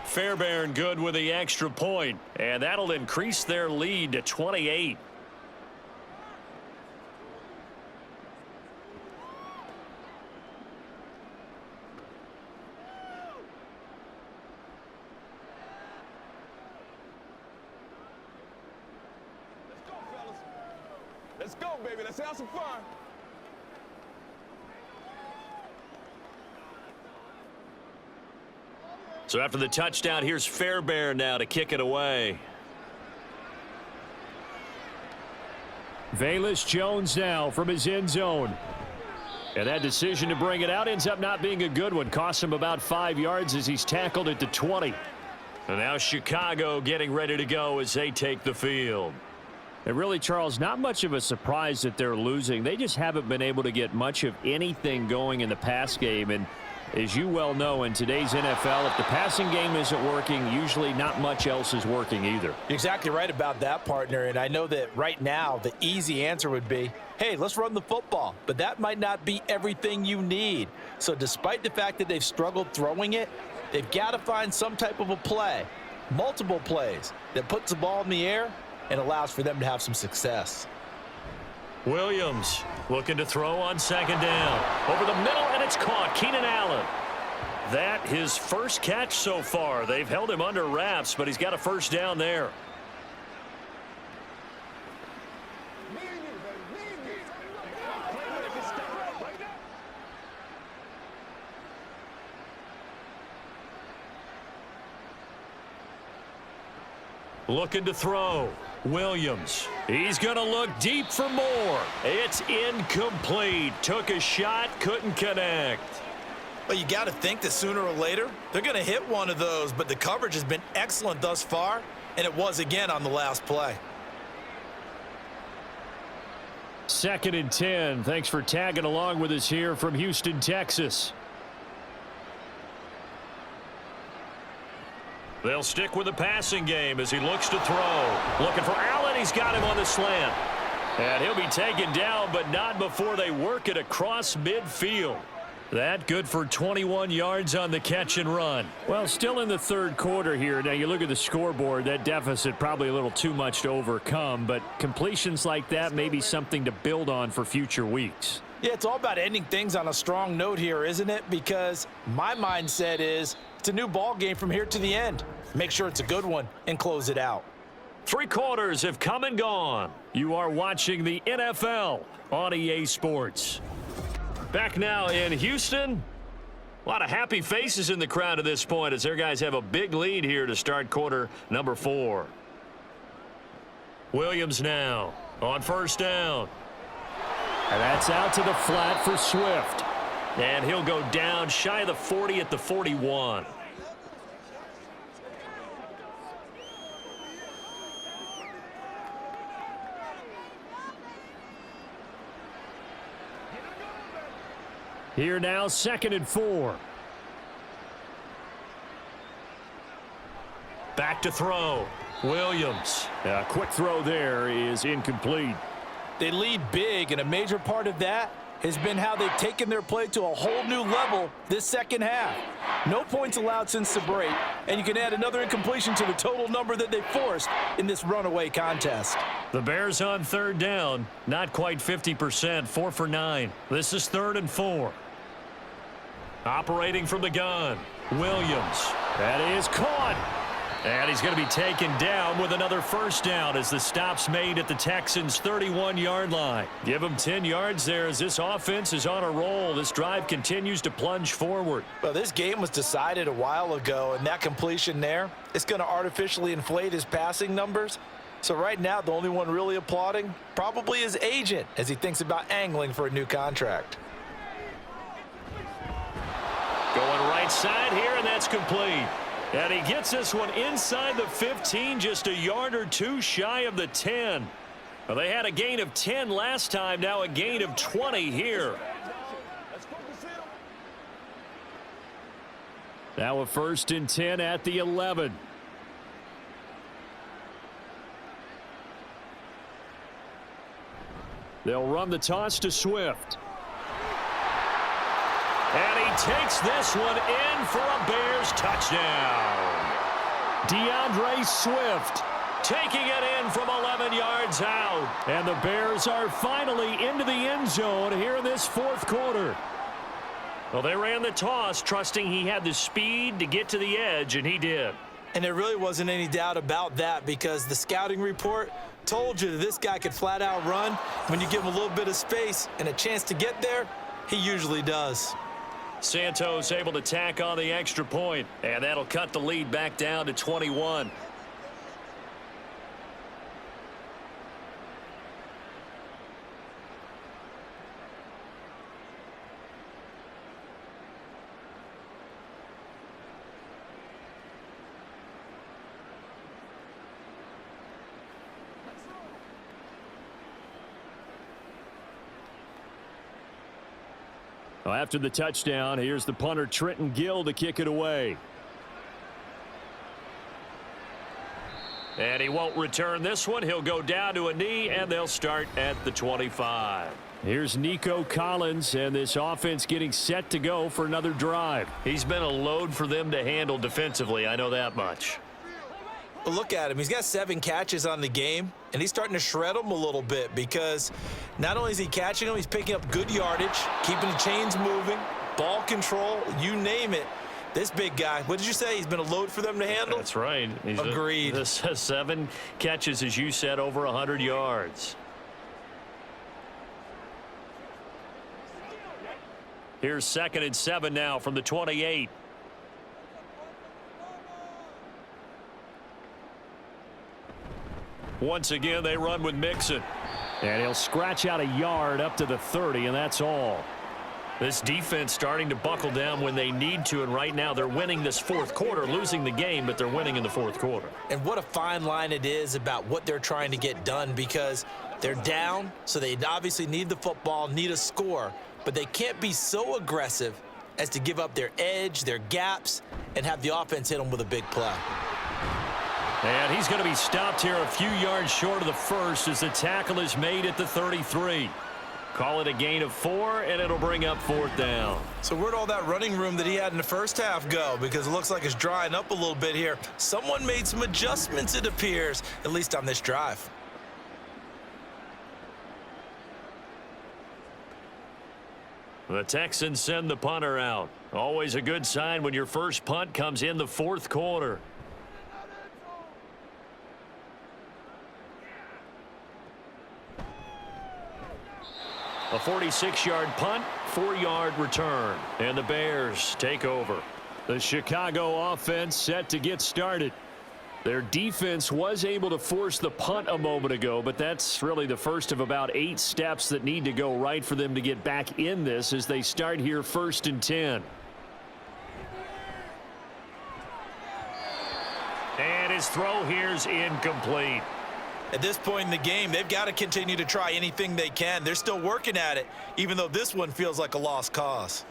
Speaker 2: Fairbairn good with the extra point, and that'll increase their lead to 28.
Speaker 5: Let's go, baby. Let's have some fun.
Speaker 2: So after the touchdown, here's Fairbairn now to kick it away.
Speaker 7: Velus Jones now from his end zone. And that decision to bring it out ends up not being a good one. Costs him about 5 yards as he's tackled at the 20.
Speaker 2: And now Chicago getting ready to go as they take the field.
Speaker 7: And really, Charles, not much of a surprise that they're losing. They just haven't been able to get much of anything going in the pass game. And as you well know, in today's NFL, if the passing game isn't working, usually not much else is working either.
Speaker 4: You're exactly right about that, partner. And I know that right now the easy answer would be, hey, let's run the football. But that might not be everything you need. So despite the fact that they've struggled throwing it, they've got to find some type of a play, multiple plays, that puts the ball in the air and allows for them to have some success.
Speaker 2: Williams looking to throw on second down. Over the middle, and it's caught. Keenan Allen. That his first catch so far. They've held him under wraps, but he's got a first down there. Looking to throw. Williams. He's going to look deep for more. It's incomplete. Took a shot, couldn't connect.
Speaker 3: Well, you got to think that sooner or later they're going to hit one of those, but the coverage has been excellent thus far, and it was again on the last play.
Speaker 7: 2nd and 10. Thanks for tagging along with us here from Houston, Texas. They'll stick with the passing game as he looks to throw. Looking for Allen. He's got him on the slant. And he'll be taken down, but not before they work it across midfield. That good for 21 yards on the catch and run. Well, still in the 3rd quarter here. Now, you look at the scoreboard, that deficit probably a little too much to overcome, but completions like that may be something to build on for future weeks.
Speaker 3: Yeah, it's all about ending things on a strong note here, isn't it? Because my mindset is it's a new ball game from here to the end. Make sure it's a good one and close it out.
Speaker 7: 3 quarters have come and gone. You are watching the NFL on EA Sports. Back now in Houston. A lot of happy faces in the crowd at this point as their guys have a big lead here to start quarter number 4. Williams now on 1st down. And that's out to the flat for Swift. And he'll go down shy of the 40 at the 41. Here now, 2nd and 4. Back to throw. Williams. A quick throw there is incomplete.
Speaker 3: They lead big, and a major part of that has been how they've taken their play to a whole new level this 2nd half. No points allowed since the break, and you can add another incompletion to the total number that they forced in this runaway contest.
Speaker 7: The Bears on 3rd down, not quite 50%, 4 for 9. This is 3rd and 4. Operating from the gun, Williams. That is caught. And he's going to be taken down with another 1st down as the stop's made at the Texans' 31-yard line. Give him 10 yards there as this offense is on a roll. This drive continues to plunge forward.
Speaker 3: Well, this game was decided a while ago, and that completion there is going to artificially inflate his passing numbers. So right now, the only one really applauding probably his agent as he thinks about angling for a new contract.
Speaker 7: Going right side here, and that's complete. And he gets this one inside the 15, just a yard or 2 shy of the 10. Well, they had a gain of 10 last time, now a gain of 20 here. Now a 1st and 10 at the 11. They'll run the toss to Swift. And he takes this one in for a Bears touchdown. DeAndre Swift taking it in from 11 yards out. And the Bears are finally into the end zone here in this 4th quarter. Well, they ran the toss, trusting he had the speed to get to the edge, and he did.
Speaker 3: And there really wasn't any doubt about that because the scouting report told you that this guy could flat out run. When you give him a little bit of space and a chance to get there, he usually does.
Speaker 7: Santos able to tack on the extra point, and that'll cut the lead back down to 21. Well, after the touchdown, here's the punter Trenton Gill to kick it away. And he won't return this one. He'll go down to a knee, and they'll start at the 25. Here's Nico Collins, and this offense getting set to go for another drive. He's been a load for them to handle defensively, I know that much.
Speaker 3: Well, look at him. He's got 7 catches on the game, and he's starting to shred them a little bit because not only is he catching them, he's picking up good yardage, keeping the chains moving, ball control, you name it. This big guy, what did you say? He's been a load for them to handle?
Speaker 7: That's right.
Speaker 3: Agreed.
Speaker 7: This has 7 catches, as you said, over 100 yards. Here's 2nd and 7 now from the 28. Once again, they run with Mixon. And he'll scratch out a yard up to the 30, and that's all.
Speaker 2: This defense starting to buckle down when they need to, and right now they're winning this fourth quarter, losing the game, but they're winning in the fourth quarter.
Speaker 3: And what a fine line it is about what they're trying to get done, because they're down, so they obviously need the football, need a score, but they can't be so aggressive as to give up their edge, their gaps, and have the offense hit them with a big play.
Speaker 2: And he's going to be stopped here a few yards short of the first as the tackle is made at the 33. Call it a gain of 4, and it'll bring up 4th down.
Speaker 3: So where'd all that running room that he had in the first half go? Because it looks like it's drying up a little bit here. Someone made some adjustments, it appears, at least on this drive.
Speaker 2: The Texans send the punter out. Always a good sign when your first punt comes in the fourth quarter. A 46-yard punt, 4-yard return, and the Bears take over. The Chicago offense set to get started. Their defense was able to force the punt a moment ago, but that's really the first of about 8 steps that need to go right for them to get back in this as they start here 1st and 10. And his throw here's incomplete.
Speaker 3: At this point in the game, they've got to continue to try anything they can. They're still working at it, even though this one feels like a lost cause.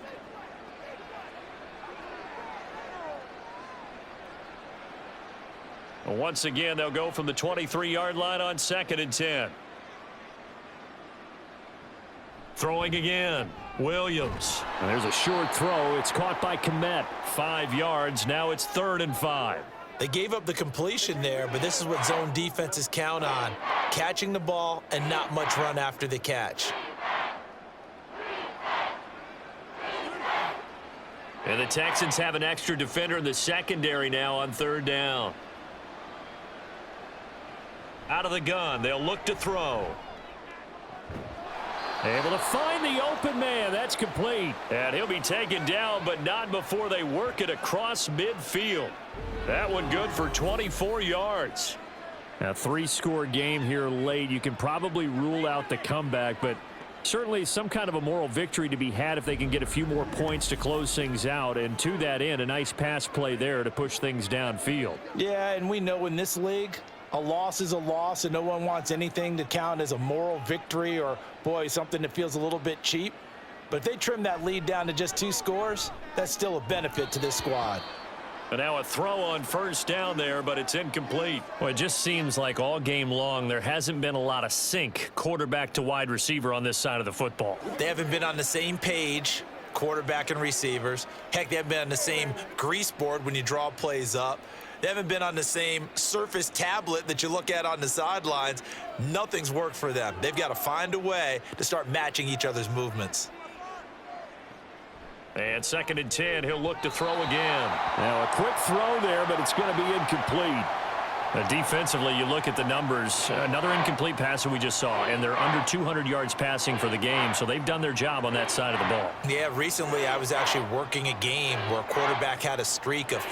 Speaker 2: Once again, they'll go from the 23-yard line on 2nd and 10. Throwing again, Williams. And there's a short throw. It's caught by Komet. 5 yards. Now it's 3rd and 5.
Speaker 3: They gave up the completion there, but this is what zone defenses count on. Catching the ball and not much run after the catch.
Speaker 2: And the Texans have an extra defender in the secondary now on 3rd down. Out of the gun, they'll look to throw. Able to find the open man. That's complete. And he'll be taken down, but not before they work it across midfield. That one good for 24 yards. A 3-score game here late. You can probably rule out the comeback, but certainly some kind of a moral victory to be had if they can get a few more points to close things out. And to that end, a nice pass play there to push things downfield.
Speaker 3: Yeah, and we know in this league, a loss is a loss, and no one wants anything to count as a moral victory or, boy, something that feels a little bit cheap. But if they trim that lead down to just 2 scores, that's still a benefit to this squad.
Speaker 2: And now a throw on 1st down there, but it's incomplete. Well, it just seems like all game long there hasn't been a lot of sync quarterback to wide receiver on this side of the football.
Speaker 3: They haven't been on the same page, quarterback and receivers. Heck, they haven't been on the same grease board when you draw plays up. They haven't been on the same Surface tablet that you look at on the sidelines. Nothing's worked for them. They've got to find a way to start matching each other's movements.
Speaker 2: And 2nd and 10, he'll look to throw again.
Speaker 7: Now a quick throw there, but it's going to be incomplete.
Speaker 2: Defensively, you look at the numbers. Another incomplete pass that we just saw, and they're under 200 yards passing for the game, so they've done their job on that side of the ball.
Speaker 3: Yeah, recently I was actually working a game where a quarterback had a streak of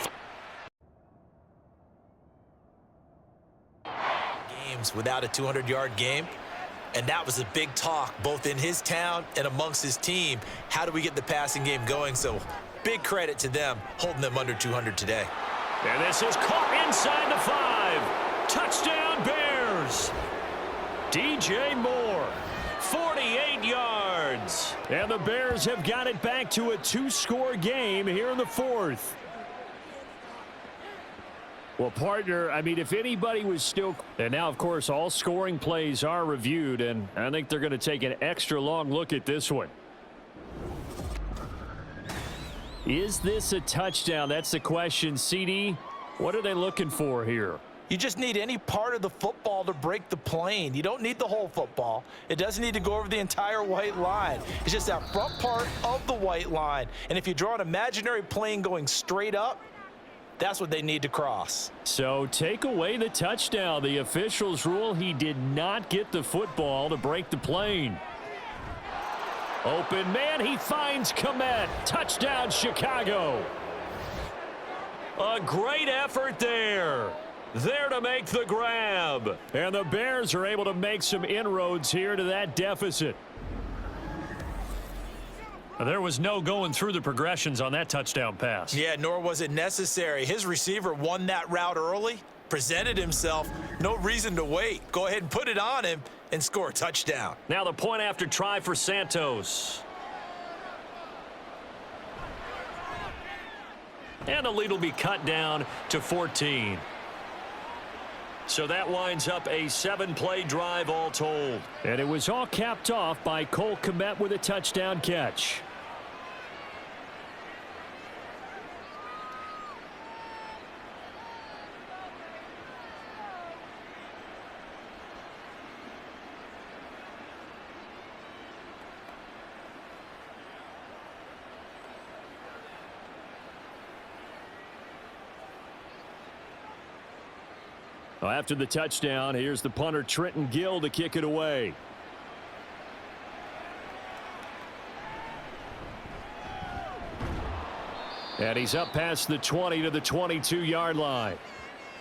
Speaker 3: games without a 200-yard game. And that was a big talk, both in his town and amongst his team. How do we get the passing game going? So big credit to them, holding them under 200 today.
Speaker 2: And this is caught inside the 5. Touchdown, Bears. DJ Moore, 48 yards.
Speaker 7: And the Bears have got it back to a 2-score game here in the 4th. Well, partner, I mean, if anybody was still... And now, of course, all scoring plays are reviewed, and I think they're going to take an extra long look at this one. Is this a touchdown? That's the question. CD, what are they looking for here?
Speaker 3: You just need any part of the football to break the plane. You don't need the whole football. It doesn't need to go over the entire white line. It's just that front part of the white line. And if you draw an imaginary plane going straight up, that's what they need to cross.
Speaker 7: So take away the touchdown. The officials rule he did not get the football to break the plane. Open man, he finds Komet. Touchdown, Chicago.
Speaker 2: A great effort there. There to make the grab.
Speaker 7: And the Bears are able to make some inroads here to that deficit.
Speaker 2: There was no going through the progressions on that touchdown pass.
Speaker 3: Yeah, nor was it necessary. His receiver won that route early, presented himself. No reason to wait. Go ahead and put it on him and score a touchdown.
Speaker 2: Now the point after try for Santos. And the lead will be cut down to 14. So that winds up a 7-play drive all told.
Speaker 7: And it was all capped off by Cole Kmet with a touchdown catch. Well, after the touchdown, here's the punter Trenton Gill to kick it away. And he's up past the 20 to the 22-yard line.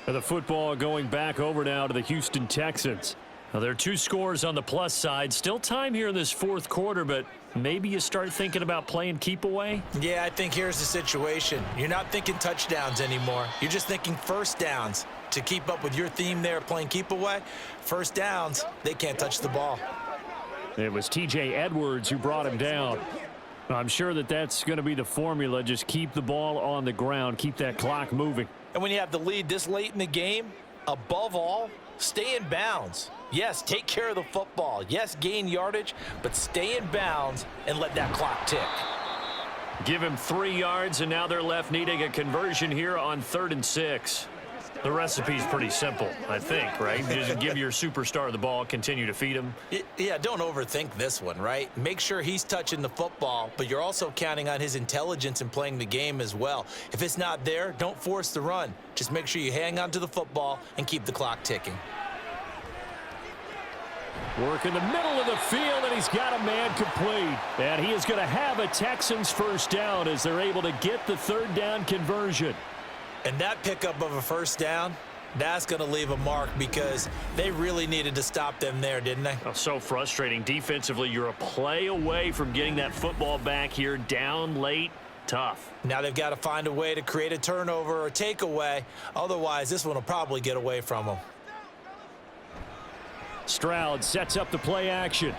Speaker 7: And the football going back over now to the Houston Texans. Now, there are 2 scores on the plus side. Still time here in this fourth quarter, but maybe you start thinking about playing keep away?
Speaker 3: Yeah, I think here's the situation. You're not thinking touchdowns anymore. You're just thinking first downs. To keep up with your theme there, playing keep away, first downs, they can't touch the ball.
Speaker 7: It was T.J. Edwards who brought him down. I'm sure that that's going to be the formula. Just keep the ball on the ground, keep that clock moving.
Speaker 3: And when you have the lead this late in the game, above all, stay in bounds. Yes, take care of the football. Yes, gain yardage, but stay in bounds and let that clock tick.
Speaker 2: Give him 3 yards, and now they're left needing a conversion here on 3rd and 6. The recipe's pretty simple, I think, right? Just give your superstar the ball, continue to feed him.
Speaker 3: Yeah, don't overthink this one, right? Make sure he's touching the football, but you're also counting on his intelligence in playing the game as well. If it's not there, don't force the run. Just make sure you hang on to the football and keep the clock ticking.
Speaker 7: Work in the middle of the field, and he's got a man complete. And he is going to have a Texans first down as they're able to get the 3rd down conversion.
Speaker 3: And that pickup of a first down, that's going to leave a mark because they really needed to stop them there, didn't they?
Speaker 2: Oh, so frustrating. Defensively, you're a play away from getting that football back here, down late, tough.
Speaker 3: Now they've got to find a way to create a turnover or takeaway. Otherwise, this one will probably get away from them.
Speaker 7: Stroud sets up the play action.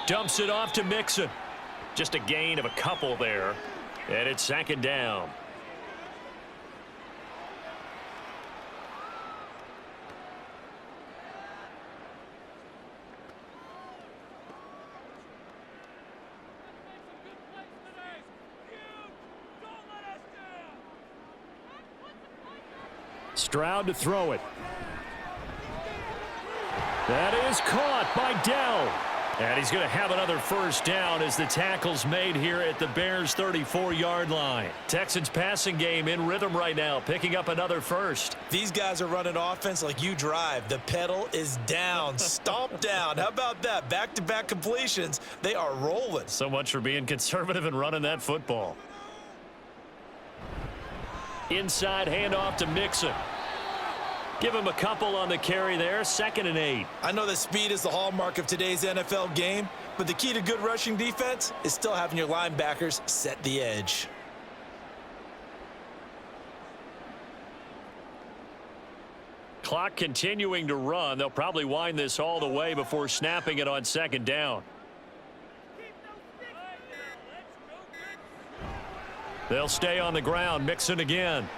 Speaker 2: Dumps it off to Mixon. Just a gain of a couple there. And it's 2nd down.
Speaker 7: Stroud to throw it. That is caught by Dell.
Speaker 2: And he's going to have another first down as the tackle's made here at the Bears' 34-yard line. Texans passing game in rhythm right now, picking up another first.
Speaker 3: These guys are running offense like you drive. The pedal is down, stomp down. How about that? Back-to-back completions. They are rolling.
Speaker 2: So much for being conservative and running that football. Inside handoff to Mixon. Give him a couple on the carry there. 2nd and 8.
Speaker 3: I know that speed is the hallmark of today's NFL game, but the key to good rushing defense is still having your linebackers set the edge.
Speaker 2: Clock continuing to run. They'll probably wind this all the way before snapping it on 2nd down. They'll stay on the ground. Mixon again.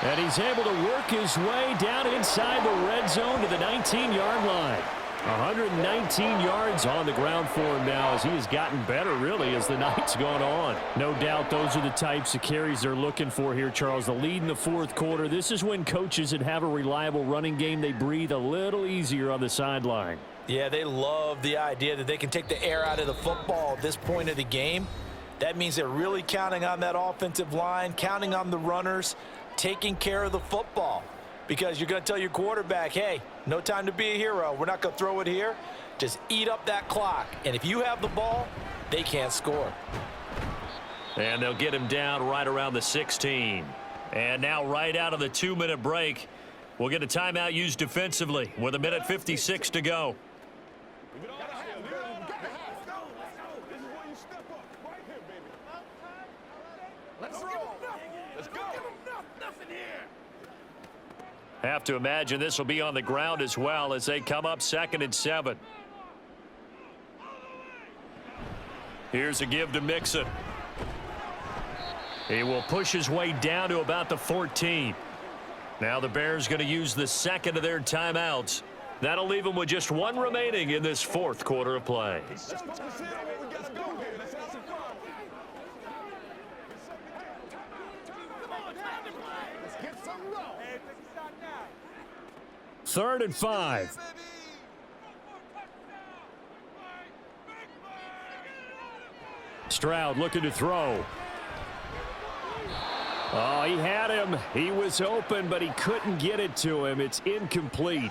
Speaker 7: And he's able to work his way down inside the red zone to the 19-yard line. 119 yards on the ground for him now as he has gotten better, really, as the night's gone on. No doubt those are the types of carries they're looking for here, Charles. The lead in the fourth quarter. This is when coaches that have a reliable running game, they breathe a little easier on the sideline.
Speaker 3: Yeah, they love the idea that they can take the air out of the football at this point of the game. That means they're really counting on that offensive line, counting on the runners, taking care of the football. Because you're going to tell your quarterback, hey, no time to be a hero. We're not going to throw it here. Just eat up that clock. And if you have the ball, they can't score.
Speaker 2: And they'll get him down right around the 16. And now right out of the 2-minute break, we'll get a timeout used defensively with 1:56 to go.
Speaker 7: Have to imagine this will be on the ground as well as they come up 2nd and 7. Here's a give to Mixon. He will push his way down to about the 14. Now the Bears going to use the second of their timeouts. That'll leave them with just one remaining in this 4th quarter of play.
Speaker 5: Let's focus in on where we gotta go here. Let's have some fun. Let's get some roll. Hey, take a shot now.
Speaker 7: 3rd and 5. Stroud looking to throw. Oh, he had him. He was open, but he couldn't get it to him. It's incomplete.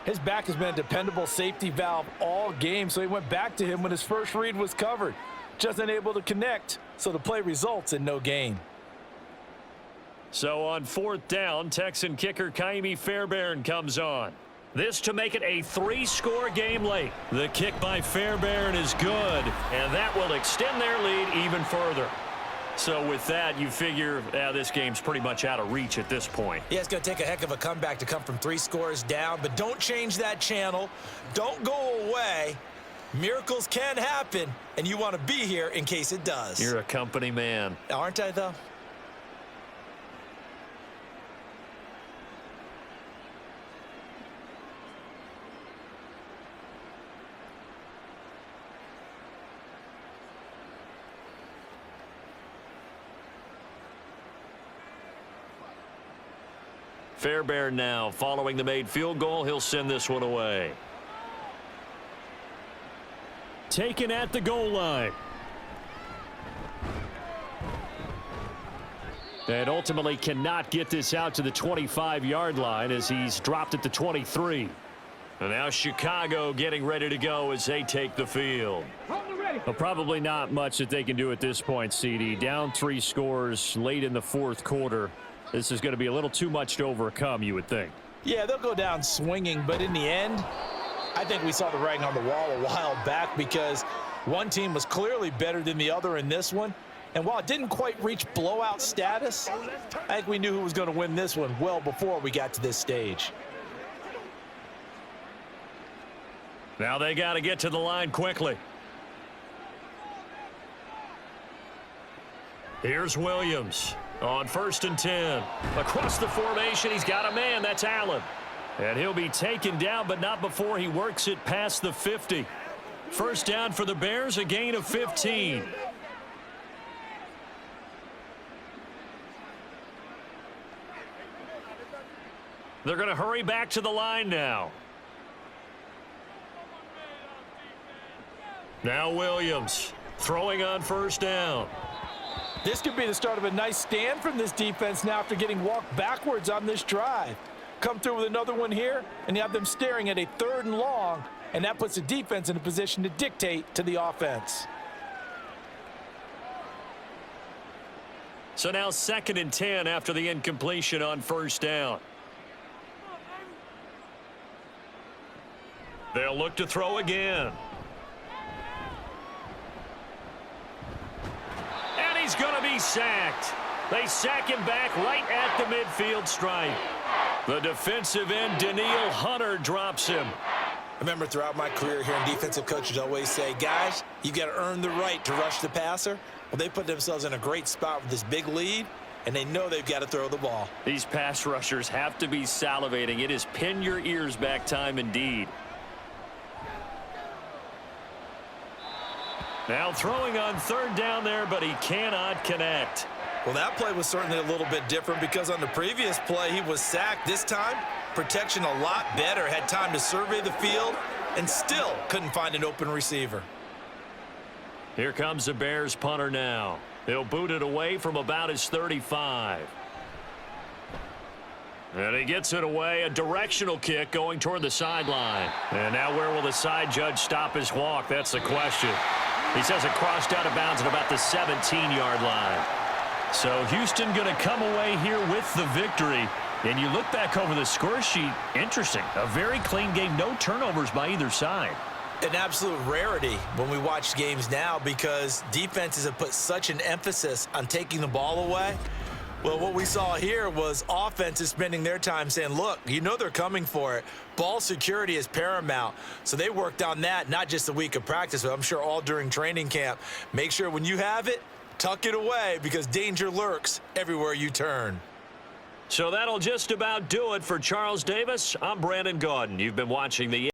Speaker 4: His back has been a dependable safety valve all game, so he went back to him when his first read was covered. Just unable to connect, so the play results in no gain.
Speaker 7: So on 4th down, Texan kicker Kaimi Fairbairn comes on. This to make it a 3-score game late. The kick by Fairbairn is good, and that will extend their lead even further. So with that, you figure this game's pretty much out of reach at this point.
Speaker 3: Yeah, it's going to take a heck of a comeback to come from 3 scores down, but don't change that channel. Don't go away. Miracles can happen, and you want to be here in case it does.
Speaker 7: You're a company man.
Speaker 3: Aren't I, though?
Speaker 7: Fairbairn now following the made field goal. He'll send this one away. Taken at the goal line. And ultimately cannot get this out to the 25-yard line as he's dropped at the 23. And now Chicago getting ready to go as they take the field. Well, probably not much that they can do at this point, CD. Down 3 scores late in the 4th quarter. This is going to be a little too much to overcome, you would think.
Speaker 4: Yeah, they'll go down swinging, but in the end, I think we saw the writing on the wall a while back because one team was clearly better than the other in this one. And while it didn't quite reach blowout status, I think we knew who was going to win this one well before we got to this stage.
Speaker 7: Now they got to get to the line quickly. Here's Williams. On 1st and 10. Across the formation, he's got a man. That's Allen. And he'll be taken down, but not before he works it past the 50. 1st down for the Bears, a gain of 15. They're going to hurry back to the line now. Now Williams throwing on 1st down.
Speaker 4: This could be the start of a nice stand from this defense now after getting walked backwards on this drive. Come through with another one here, and you have them staring at a 3rd and long, and that puts the defense in a position to dictate to the offense.
Speaker 7: So now 2nd and 10 after the incompletion on 1st down. They'll look to throw again. He's going to be sacked. They sack him back right at the midfield stripe. The defensive end, Daniil Hunter, drops him.
Speaker 3: I remember throughout my career hearing defensive coaches always say, guys, you got to earn the right to rush the passer. Well, they put themselves in a great spot with this big lead, and they know they've got to throw the ball.
Speaker 7: These pass rushers have to be salivating. It is pin your ears back time indeed. Now throwing on 3rd down there, but he cannot connect.
Speaker 3: Well, that play was certainly a little bit different because on the previous play, he was sacked. This time, protection a lot better. Had time to survey the field and still couldn't find an open receiver.
Speaker 7: Here comes the Bears punter now. He'll boot it away from about his 35. And he gets it away, a directional kick going toward the sideline. And now where will the side judge stop his walk? That's the question. He says it crossed out of bounds at about the 17-yard line. So Houston going to come away here with the victory. And you look back over the score sheet, interesting. A very clean game, no turnovers by either side.
Speaker 3: An absolute rarity when we watch games now because defenses have put such an emphasis on taking the ball away. Well, what we saw here was offenses spending their time saying, look, you know they're coming for it. Ball security is paramount. So they worked on that, not just a week of practice, but I'm sure all during training camp. Make sure when you have it, tuck it away because danger lurks everywhere you turn.
Speaker 2: So that'll just about do it for Charles Davis. I'm Brandon Gaudin. You've been watching the